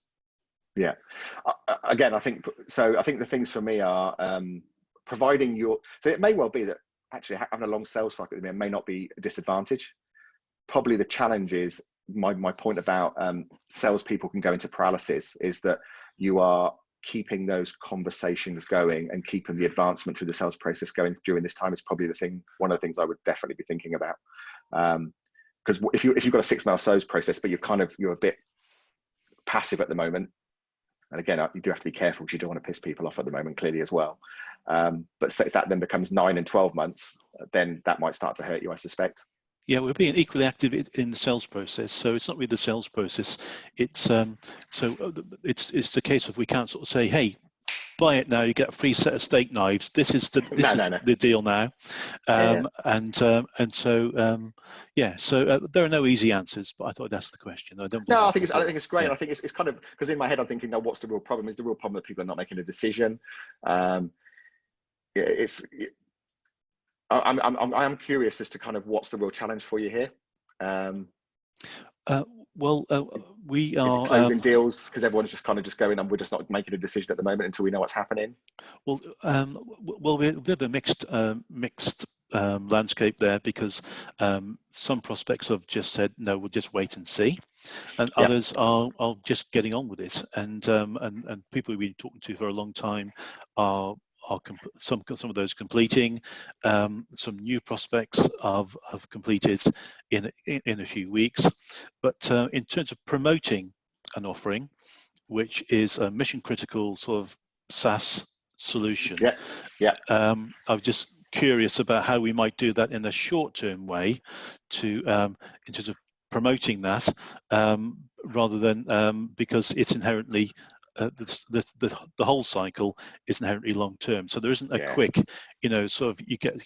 Speaker 1: Yeah, again, I think the things for me are providing so it may well be that actually having a long sales cycle may not be a disadvantage. Probably the challenge is my point about salespeople can go into paralysis, is that you are keeping those conversations going and keeping the advancement through the sales process going during this time is probably one of the things I would definitely be thinking about. Because if you've got a 6 month sales process, but you're a bit passive at the moment, and again, you do have to be careful because you don't want to piss people off at the moment, clearly, as well. But so if that then becomes 9 and 12 months, then that might start to hurt you, I suspect.
Speaker 6: Yeah, we're being equally active in the sales process, so it's not really the sales process. It's it's the case of we can't sort of say, hey, buy it now, you get a free set of steak knives. This is the deal now, and so there are no easy answers. But I thought I'd ask the question. I think
Speaker 1: it's great. Yeah. I think it's kind of, because in my head I'm thinking, now what's the real problem? Is the real problem that people are not making a decision? I'm curious as to kind of what's the real challenge for you here.
Speaker 6: We are
Speaker 1: closing deals because everyone's just going, and we're just not making a decision at the moment until we know what's happening.
Speaker 6: Well, we have a mixed landscape there, because some prospects have just said no, we'll just wait and see, and others are just getting on with it, and people we've been talking to for a long time are some of those completing. Some new prospects have completed in a few weeks. But in terms of promoting an offering, which is a mission critical sort of SaaS solution, I'm just curious about how we might do that in a short-term way to in terms of promoting that, rather than because it's inherently the whole cycle is inherently long term, so there isn't a quick, sort of, you get,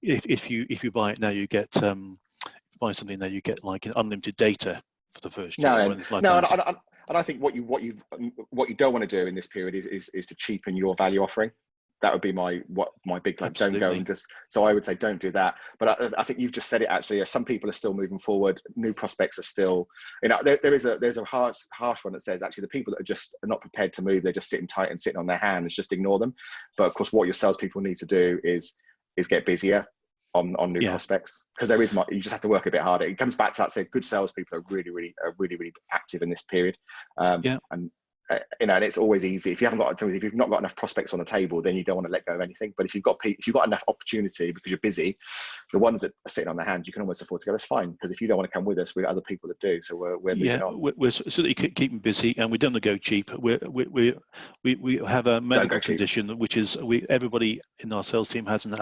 Speaker 6: if you buy it now, you get buy something now, you get like an unlimited data for the first year.
Speaker 1: And I think what you don't want to do in this period is to cheapen your value offering. That would be my big claim. Don't go and just. So I would say don't do that. But I think you've just said it actually. Some people are still moving forward. New prospects are still. There's a harsh one that says actually the people that are not prepared to move, they're just sitting tight and sitting on their hands. Just ignore them. But of course, what your salespeople need to do is get busier on new prospects, because you just have to work a bit harder. It comes back to that. Say good salespeople are really active in this period. And it's always easy if you've not got enough prospects on the table, then you don't want to let go of anything. But if you've got enough opportunity because you're busy, the ones that are sitting on their hands, you can almost afford to go. That's fine, because if you don't want to come with us, we've got other people that do. So we're moving on.
Speaker 6: We're certainly keeping busy, and we don't go cheap. We have a medical condition, which is everybody in our sales team has an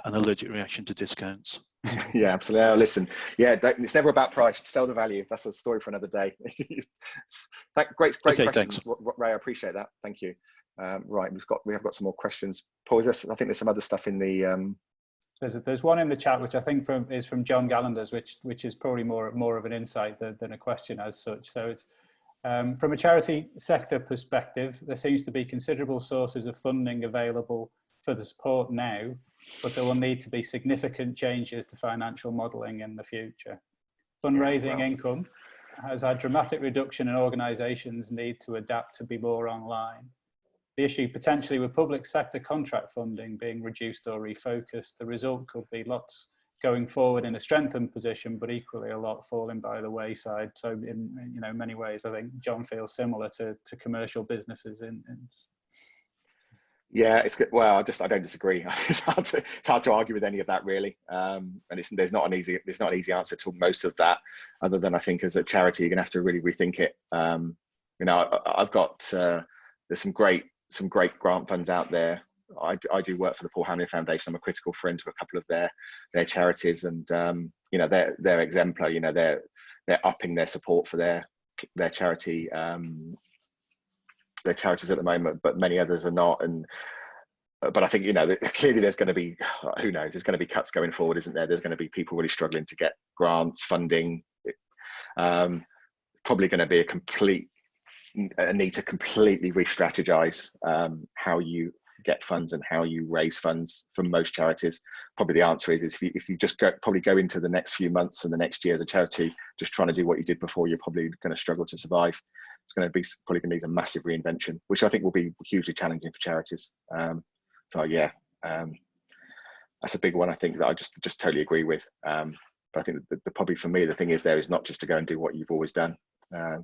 Speaker 6: allergic reaction to discounts.
Speaker 1: Yeah, absolutely. Listen, it's never about price. Sell the value. That's a story for another day. Great questions, thanks. Ray. I appreciate that. Thank you. Right, we have got some more questions. Paul, I think there's some other stuff in the.
Speaker 2: There's one in the chat which I think is from John Gallanders, which is probably more of an insight than a question as such. So it's from a charity sector perspective, there seems to be considerable sources of funding available for the support now, but there will need to be significant changes to financial modelling in the future. Fundraising income has had dramatic reduction, and organisations need to adapt to be more online. The issue potentially with public sector contract funding being reduced or refocused, the result could be lots going forward in a strengthened position, but equally a lot falling by the wayside. So in many ways, I think John feels similar to commercial businesses
Speaker 1: Yeah, it's good. Well, I don't disagree. It's hard to argue with any of that, really. And there's not an easy answer to most of that, other than I think as a charity you're going to have to really rethink it. I've got there's some great grant funds out there. I do work for the Paul Hamley Foundation. I'm a critical friend to a couple of their charities, and they're exemplar. They're upping their support for their charity. Their charities at the moment, but many others are not. But I think clearly there's going to be, who knows, there's going to be cuts going forward, isn't there? There's going to be people really struggling to get grants, funding. Probably going to be a complete a need to completely re-strategize how you get funds and how you raise funds for most charities. Probably the answer is if you just probably go into the next few months and the next year as a charity just trying to do what you did before, you're probably going to struggle to survive. It's going to be probably going to need a massive reinvention, which I think will be hugely challenging for charities. So yeah, that's a big one. I think that I just totally agree with. But I think the probably for me the thing is there is not just to go and do what you've always done.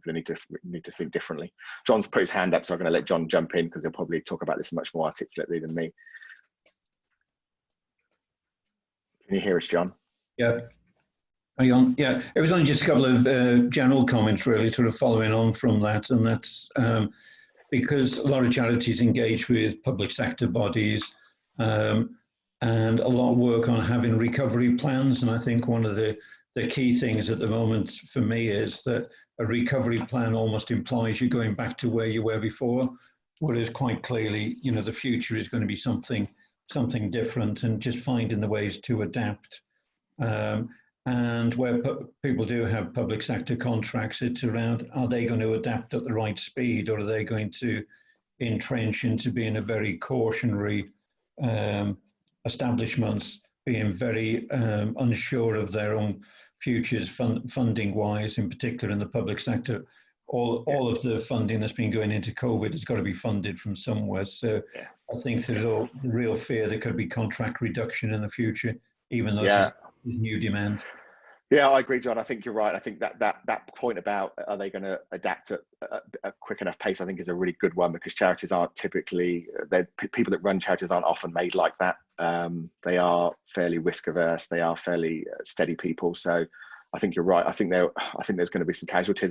Speaker 1: We need to think differently. John's put his hand up, so I'm going to let John jump in because he'll probably talk about this much more articulately than me. Can you hear us, John?
Speaker 7: Yeah. Hang on. Yeah, it was only just a couple of general comments, really, sort of following on from that, and that's because a lot of charities engage with public sector bodies and a lot of work on having recovery plans. And I think one of the key things at the moment for me is that a recovery plan almost implies you're going back to where you were before, whereas quite clearly, you know, the future is going to be something different, and just finding the ways to adapt. And where people do have public sector contracts, it's around, are they going to adapt at the right speed, or are they going to entrench into being a very cautionary establishments, being very unsure of their own futures funding wise, in particular in the public sector. All of the funding that's been going into COVID has got to be funded from somewhere. So I think there's a real fear there could be contract reduction in the future, even though there's new demand.
Speaker 1: Yeah, I agree, John. I think you're right. I think that point about are they going to adapt at a quick enough pace, I think is a really good one, because charities aren't typically, people that run charities aren't often made like that. They are fairly risk averse. They are fairly steady people. So I think you're right. I think there's going to be some casualties.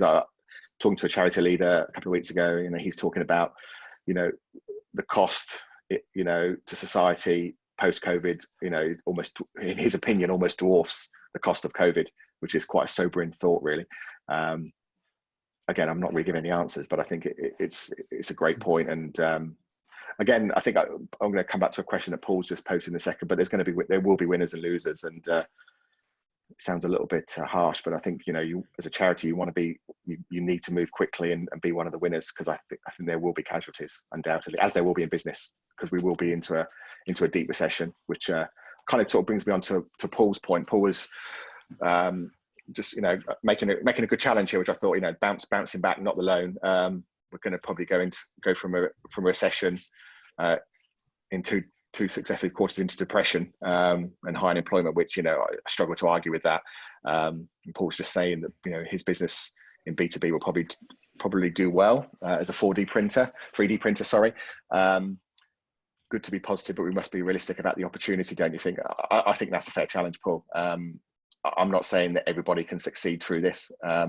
Speaker 1: Talking to a charity leader a couple of weeks ago, you know, he's talking about, you know, the cost, you know, to society post-COVID, you know, almost, in his opinion, almost dwarfs the cost of COVID, which is quite a sobering thought, really. Again, I'm not really giving any answers, but I think it's a great point. And again, I think I'm going to come back to a question that Paul's just posed in a second, but there will be winners and losers, and it sounds a little bit harsh, but I think, you know, you as a charity, you want to be, you need to move quickly and be one of the winners, because I think there will be casualties, undoubtedly, as there will be in business, because we will be into a deep recession, which kind of sort of brings me on to Paul's point. Paul was just, you know, making a good challenge here, which I thought, you know, bouncing back, not the loan. We're going to probably go from a recession into two successive quarters into depression and high unemployment, which, you know, I struggle to argue with that. And Paul's just saying that, you know, his business in B2B will probably do well as a 3D printer, sorry. Good to be positive, but we must be realistic about the opportunity, don't you think? I think that's a fair challenge, Paul. I'm not saying that everybody can succeed through this. I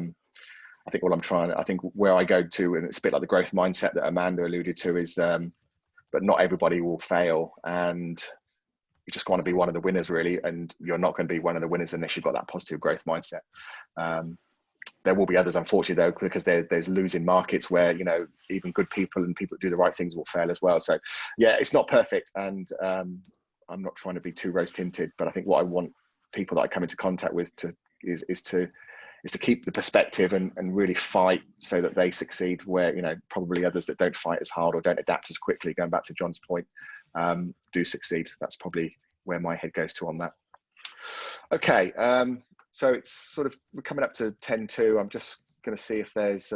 Speaker 1: think where I go to, and it's a bit like the growth mindset that Amanda alluded to, is but not everybody will fail, and you just want to be one of the winners, really, and you're not going to be one of the winners unless you've got that positive growth mindset. There will be others, unfortunately, though, because there's losing markets where, you know, even good people and people that do the right things will fail as well. So yeah, it's not perfect, and I'm not trying to be too rose tinted, but I think what I want people that I come into contact with is to keep the perspective and really fight so that they succeed, where, you know, probably others that don't fight as hard or don't adapt as quickly, going back to John's point, do succeed. That's probably where my head goes to on that. Okay, so it's sort of, we're coming up to 10:02. I'm just going to see if there's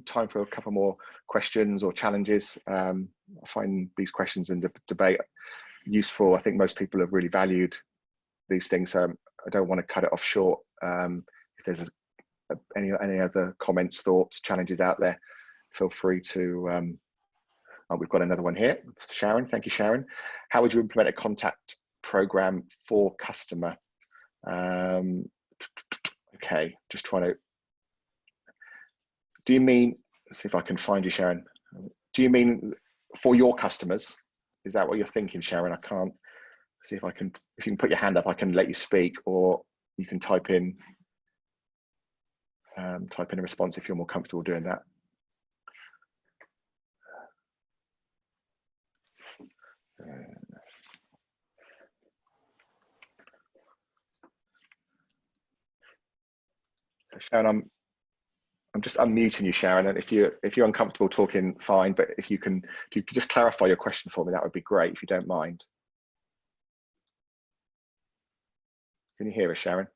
Speaker 1: time for a couple more questions or challenges. I find these questions and debate useful. I think most people have really valued these things, so I don't want to cut it off short. If there's any other comments, thoughts, challenges out there, feel free to. We've got another one here. Sharon, thank you, Sharon. How would you implement a contact program for customer? Okay, just trying to. Do you mean? Let's see if I can find you, Sharon. Do you mean for your customers? Is that what you're thinking, Sharon? I can't see if I can. If you can put your hand up, I can let you speak, or you can type in a response if you're more comfortable doing that. So Sharon, I'm just unmuting you, Sharon, and if you're uncomfortable talking, fine. But if you could just clarify your question for me, that would be great, if you don't mind. Can you hear us, Sharon?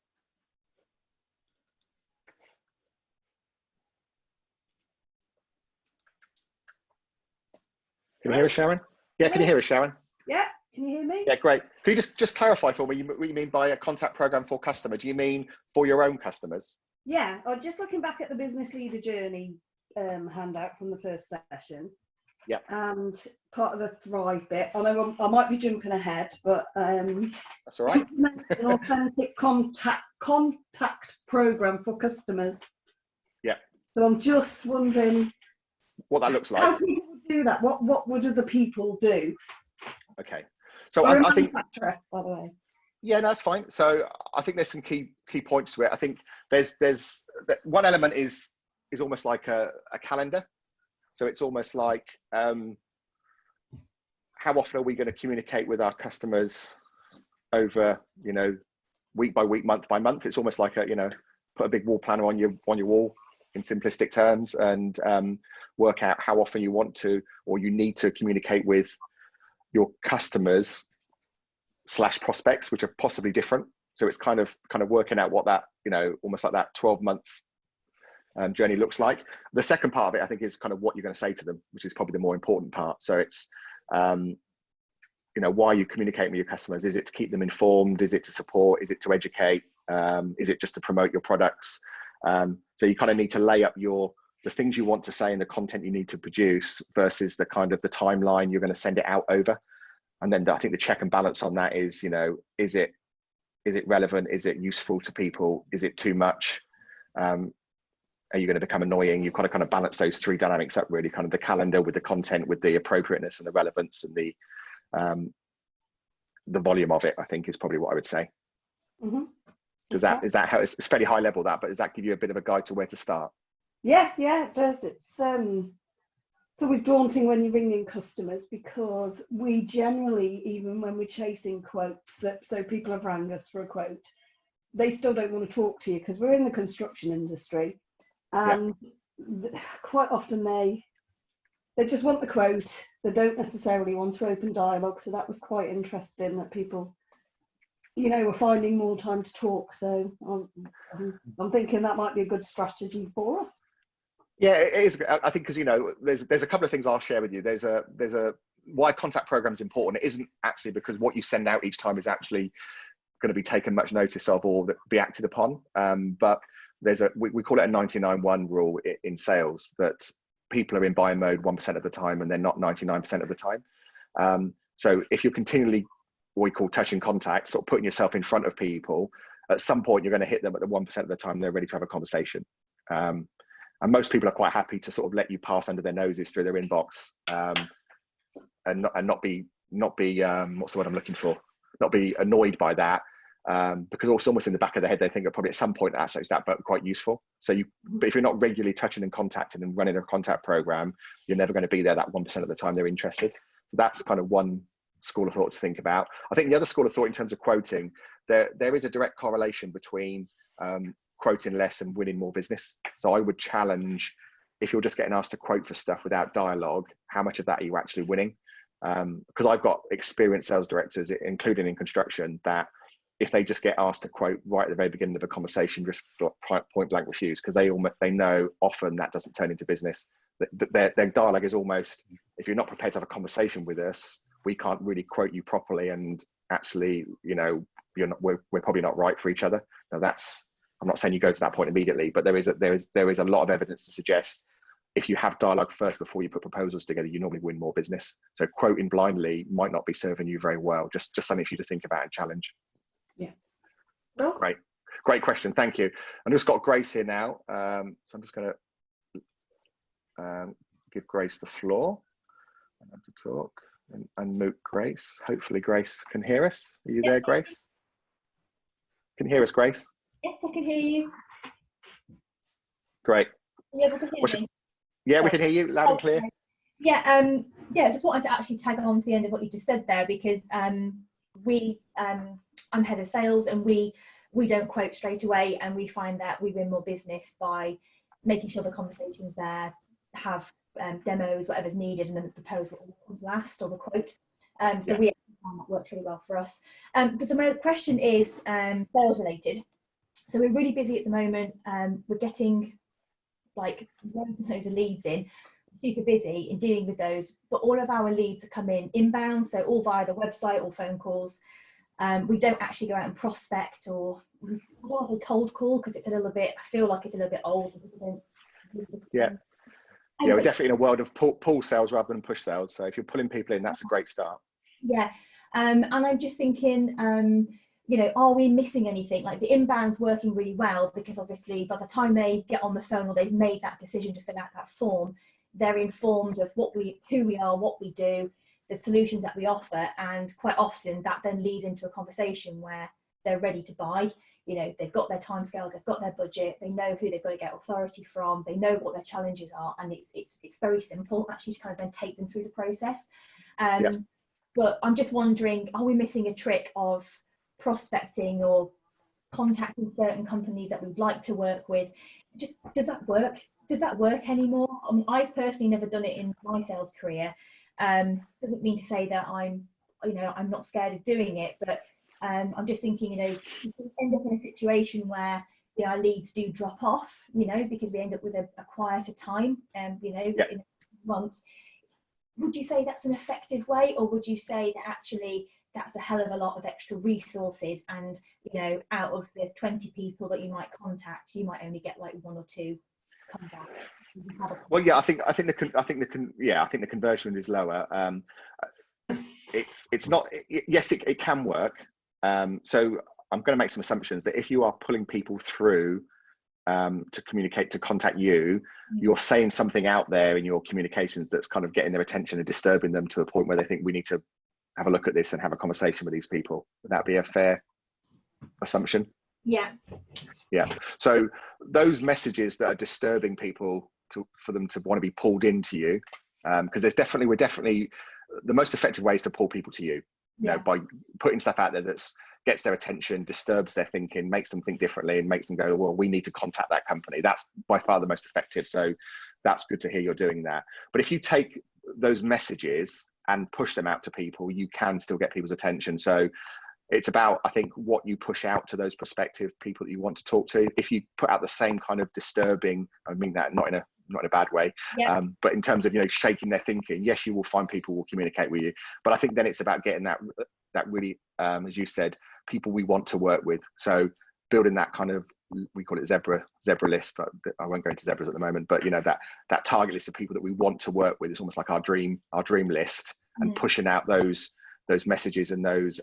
Speaker 1: Can you hear us, Sharon? Yeah, can you hear us, Sharon?
Speaker 8: Yeah, can you hear me?
Speaker 1: Yeah, great. Can you just clarify for me what you mean by a contact program for customer? Do you mean for your own customers?
Speaker 8: Yeah, I'm just looking back at the business leader journey handout from the first session.
Speaker 1: Yeah.
Speaker 8: And part of the Thrive bit, I know I might be jumping ahead, but
Speaker 1: that's all right.
Speaker 8: An authentic contact program for customers.
Speaker 1: Yeah. So
Speaker 8: I'm just wondering
Speaker 1: what that looks like.
Speaker 8: How people would do that? What would other people do?
Speaker 1: Okay. So I think, by the way. Yeah, no, that's fine. So I think there's some key points to it. I think there's one element is almost like a calendar. So it's almost like how often are we going to communicate with our customers over, you know, week by week, month by month. It's almost like a, you know, put a big wall planner on your wall in simplistic terms, and work out how often you want to or you need to communicate with your customers / prospects, which are possibly different. So it's kind of working out what that, you know, almost like that 12-month journey looks like. The second part of it, I think, is kind of what you're going to say to them, which is probably the more important part. So it's, you know, why are you communicating with your customers? Is it to keep them informed? Is it to support? Is it to educate? Is it just to promote your products? So you kind of need to lay up the things you want to say and the content you need to produce versus the kind of the timeline you're going to send it out over. And then I think the check and balance on that is, you know, is it relevant? Is it useful to people? Is it too much? Are you going to become annoying? You've got to kind of balance those three dynamics up, really, kind of the calendar with the content, with the appropriateness and the relevance and the volume of it, I think, is probably what I would say. Mm-hmm. Is that how it's fairly high level, that, but does that give you a bit of a guide to where to start? Yeah,
Speaker 8: it does. It's always daunting when you ring in customers, because we generally, even when we're chasing quotes, so people have rang us for a quote, they still don't want to talk to you because we're in the construction industry, and quite often they just want the quote. They don't necessarily want to open dialogue. So that was quite interesting that people, you know, were finding more time to talk. So I'm thinking that might be a good strategy for us.
Speaker 1: Yeah, it is. I think, because, you know, there's a couple of things I'll share with you. There's a why contact program is important. It isn't actually because what you send out each time is actually going to be taken much notice of or be acted upon. But there's we call it a 99-1 rule in sales, that people are in buy mode 1% of the time and they're not 99% of the time. So if you're continually what we call touch and contact, sort of putting yourself in front of people, at some point you're going to hit them at the 1% of the time they're ready to have a conversation. And most people are quite happy to sort of let you pass under their noses through their inbox, and not be what's the word I'm looking for? Not be annoyed by that, because also almost in the back of their head they think that probably at some point that's but quite useful. So but if you're not regularly touching and contacting and running a contact program, you're never going to be there that 1% of the time they're interested. So that's kind of one school of thought to think about. I think the other school of thought in terms of quoting, there is a direct correlation between quoting less and winning more business. So I would challenge, if you're just getting asked to quote for stuff without dialogue, how much of that are you actually winning? Because I've got experienced sales directors, including in construction, that if they just get asked to quote right at the very beginning of a conversation, just point blank refuse, because they know often that doesn't turn into business. Their dialogue is almost, if you're not prepared to have a conversation with us, we can't really quote you properly, and actually, you know, we're probably not right for each other. Now I'm not saying you go to that point immediately, but there is a lot of evidence to suggest if you have dialogue first before you put proposals together, you normally win more business. So quoting blindly might not be serving you very well. Just something for you to think about and challenge.
Speaker 8: Yeah. Well,
Speaker 1: great question. Thank you. I've just got Grace here now, so I'm just going to give Grace the floor to talk and unmute Grace. Hopefully, Grace can hear us. Are you there, Grace? Can you hear us, Grace?
Speaker 9: Yes, I can hear you.
Speaker 1: Great.
Speaker 9: Are you able to hear me?
Speaker 1: Yeah, we can hear you loud and clear.
Speaker 9: Yeah, just wanted to actually tag on to the end of what you just said there, because I'm head of sales, and we don't quote straight away, and we find that we win more business by making sure the conversations there have demos, whatever's needed, and then the proposal comes last, or the quote. So we found that works really well for us. But so my question is sales related. So we're really busy at the moment. We're getting like loads and loads of leads in, super busy in dealing with those, but all of our leads are coming inbound, so all via the website or phone calls. We don't actually go out and prospect, or I don't want to say cold call, because it's a little bit, I feel like it's a little bit old.
Speaker 1: Yeah, we're definitely in a world of pull sales rather than push sales. So if you're pulling people in, that's a great start.
Speaker 9: Yeah, and I'm just thinking, you know, are we missing anything? Like the inbound's working really well, because obviously by the time they get on the phone or they've made that decision to fill out that form, they're informed of who we are, what we do, the solutions that we offer, and quite often that then leads into a conversation where they're ready to buy. You know, they've got their timescales, they've got their budget, they know who they've got to get authority from, they know what their challenges are, and it's very simple actually to kind of then take them through the process. But I'm just wondering, are we missing a trick of prospecting or contacting certain companies that we'd like to work with? Just does that work? Does that work anymore? I mean, I've personally never done it in my sales career. Doesn't mean to say that I'm not scared of doing it, but I'm just thinking, you know, you can end up in a situation where, you know, our leads do drop off, you know, because we end up with a quieter time, you know, in months. Would you say that's an effective way, or would you say that actually that's a hell of a lot of extra resources, and, you know, out of the 20 people that you might contact, you might only get like 1 or 2 come back?
Speaker 1: Well, yeah, I think the conversion is lower. It's not. Yes, it can work. So I'm going to make some assumptions that if you are pulling people through to communicate, to contact you, you're saying something out there in your communications that's kind of getting their attention and disturbing them to the point where they think we need to have a look at this and have a conversation with these people. Would that be a fair assumption?
Speaker 9: Yeah.
Speaker 1: Yeah. So those messages that are disturbing people for them to want to be pulled into you, because we're definitely the most effective way is to pull people to you. You know, by putting stuff out there that gets their attention, disturbs their thinking, makes them think differently, and makes them go, well, we need to contact that company. That's by far the most effective. So that's good to hear you're doing that. But if you take those messages and push them out to people, you can still get people's attention. So it's about, I think, what you push out to those prospective people that you want to talk to. If you put out the same kind of disturbing, I mean that not in a bad way, but in terms of, you know, shaking their thinking, yes, you will find people will communicate with you. But I think then it's about getting that really, as you said, people we want to work with. So building that kind of, we call it zebra list, but I won't go into zebras at the moment. But, you know, that target list of people that we want to work with is almost like our dream list, and pushing out those messages and those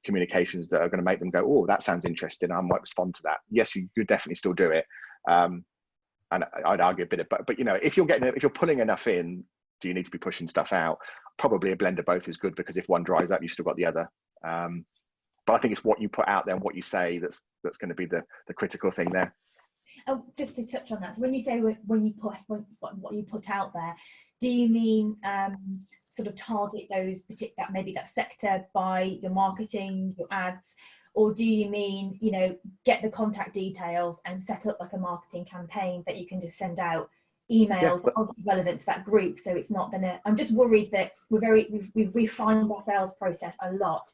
Speaker 1: communications that are going to make them go, oh, that sounds interesting, I might respond to that. Yes, you could definitely still do it. And I'd argue a bit of, but you know, if you're pulling enough in, do you need to be pushing stuff out? Probably a blend of both is good, because if one dries up, you've still got the other. But I think it's what you put out there and what you say that's going to be the critical thing there.
Speaker 9: Oh, just to touch on that, so when you say when you put what you put out there, do you mean sort of target those that sector by your marketing, your ads, or do you mean, you know, get the contact details and set up like a marketing campaign that you can just send out emails that are relevant to that group? So it's not gonna, I'm just worried that we've refined our sales process a lot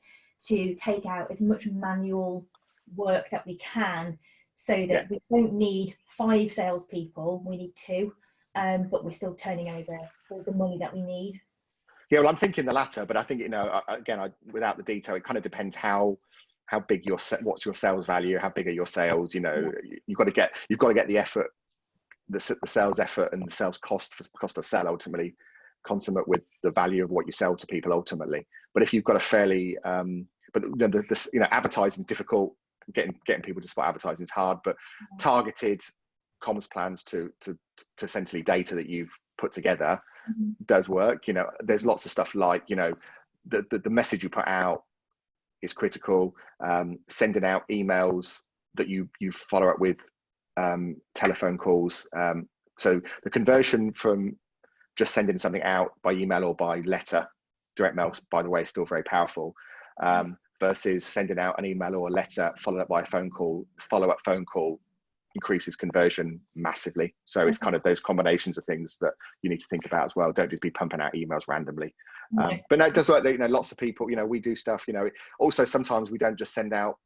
Speaker 9: to take out as much manual work that we can, so that we don't need 5 salespeople, we need 2, but we're still turning over all the money that we need.
Speaker 1: Yeah, well, I'm thinking the latter, but I think, you know, again, without the detail, it kind of depends how big what's your sales value, how big are your sales. You know, you've got to get the effort, the sales effort and the sales cost of sale ultimately consummate with the value of what you sell to people ultimately. But if you've got a fairly, but you know, advertising is difficult. Getting people to spot advertising is hard, but targeted comms plans to essentially data that you've put together does work. You know, there's lots of stuff like, you know, the message you put out is critical. Sending out emails that you follow up with, telephone calls. So the conversion from just sending something out by email or by letter, direct mail, by the way, is still very powerful, versus sending out an email or a letter followed up by a phone call, follow-up phone call. increases conversion massively. So it's kind of those combinations of things that you need to think about as well. Don't just be pumping out emails randomly. But no, it does work. You know, lots of people, you know, we do stuff, you know, also sometimes we don't just send out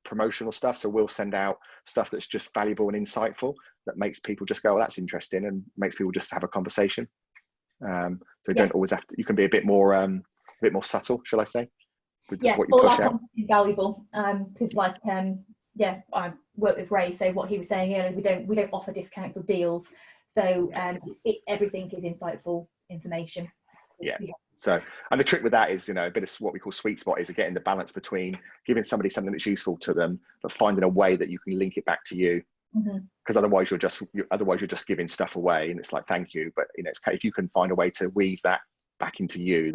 Speaker 1: promotional stuff. So we'll send out stuff that's just valuable and insightful that makes people just go, oh, that's interesting, and makes people just have a conversation. So you don't always have to, you can be a bit more subtle, shall I say, with what you push out.
Speaker 9: Is valuable because like I work with Ray, so what he was saying earlier, we don't offer discounts or deals, so everything is insightful information.
Speaker 1: Yeah. So, and the trick with that is, you know, a bit of what we call sweet spot is getting the balance between giving somebody something that's useful to them, but finding a way that you can link it back to you. Because otherwise you're just giving stuff away, and it's like, thank you, but you know, it's, if you can find a way to weave that back into you,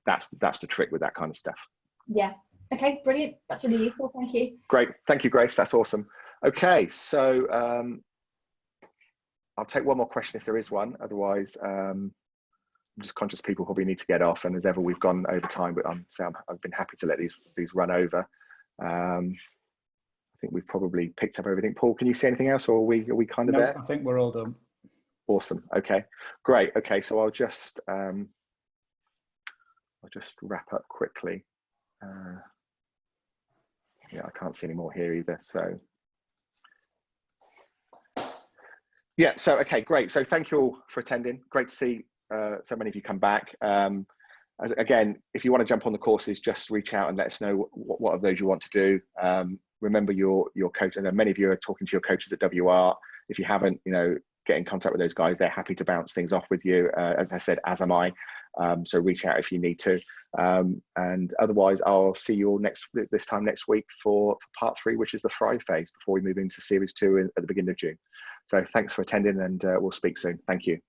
Speaker 1: that's the trick with that kind of stuff.
Speaker 9: Yeah. Okay, brilliant. That's really useful. Thank you.
Speaker 1: Great. Thank you, Grace. That's awesome. Okay, so I'll take one more question if there is one. Otherwise, I'm just conscious people probably need to get off, and as ever, we've gone over time, but I've been happy to let these run over. I think we've probably picked up everything. Paul, can you see anything else, or are we kind of there?
Speaker 2: I think we're all done.
Speaker 1: Awesome. Okay, great. Okay, so I'll just wrap up quickly. Yeah, I can't see any more here either. So yeah, so okay, great. So thank you all for attending. Great to see so many of you come back. Again, if you want to jump on the courses, just reach out and let us know what of those you want to do. Remember your coach, and many of you are talking to your coaches at WR. If you haven't, you know, get in contact with those guys. They're happy to bounce things off with you. As I said, as am I. So reach out if you need to. And otherwise, I'll see you all this time next week for part 3, which is the Thrive phase, before we move into series 2 at the beginning of June. So thanks for attending, and we'll speak soon. Thank you.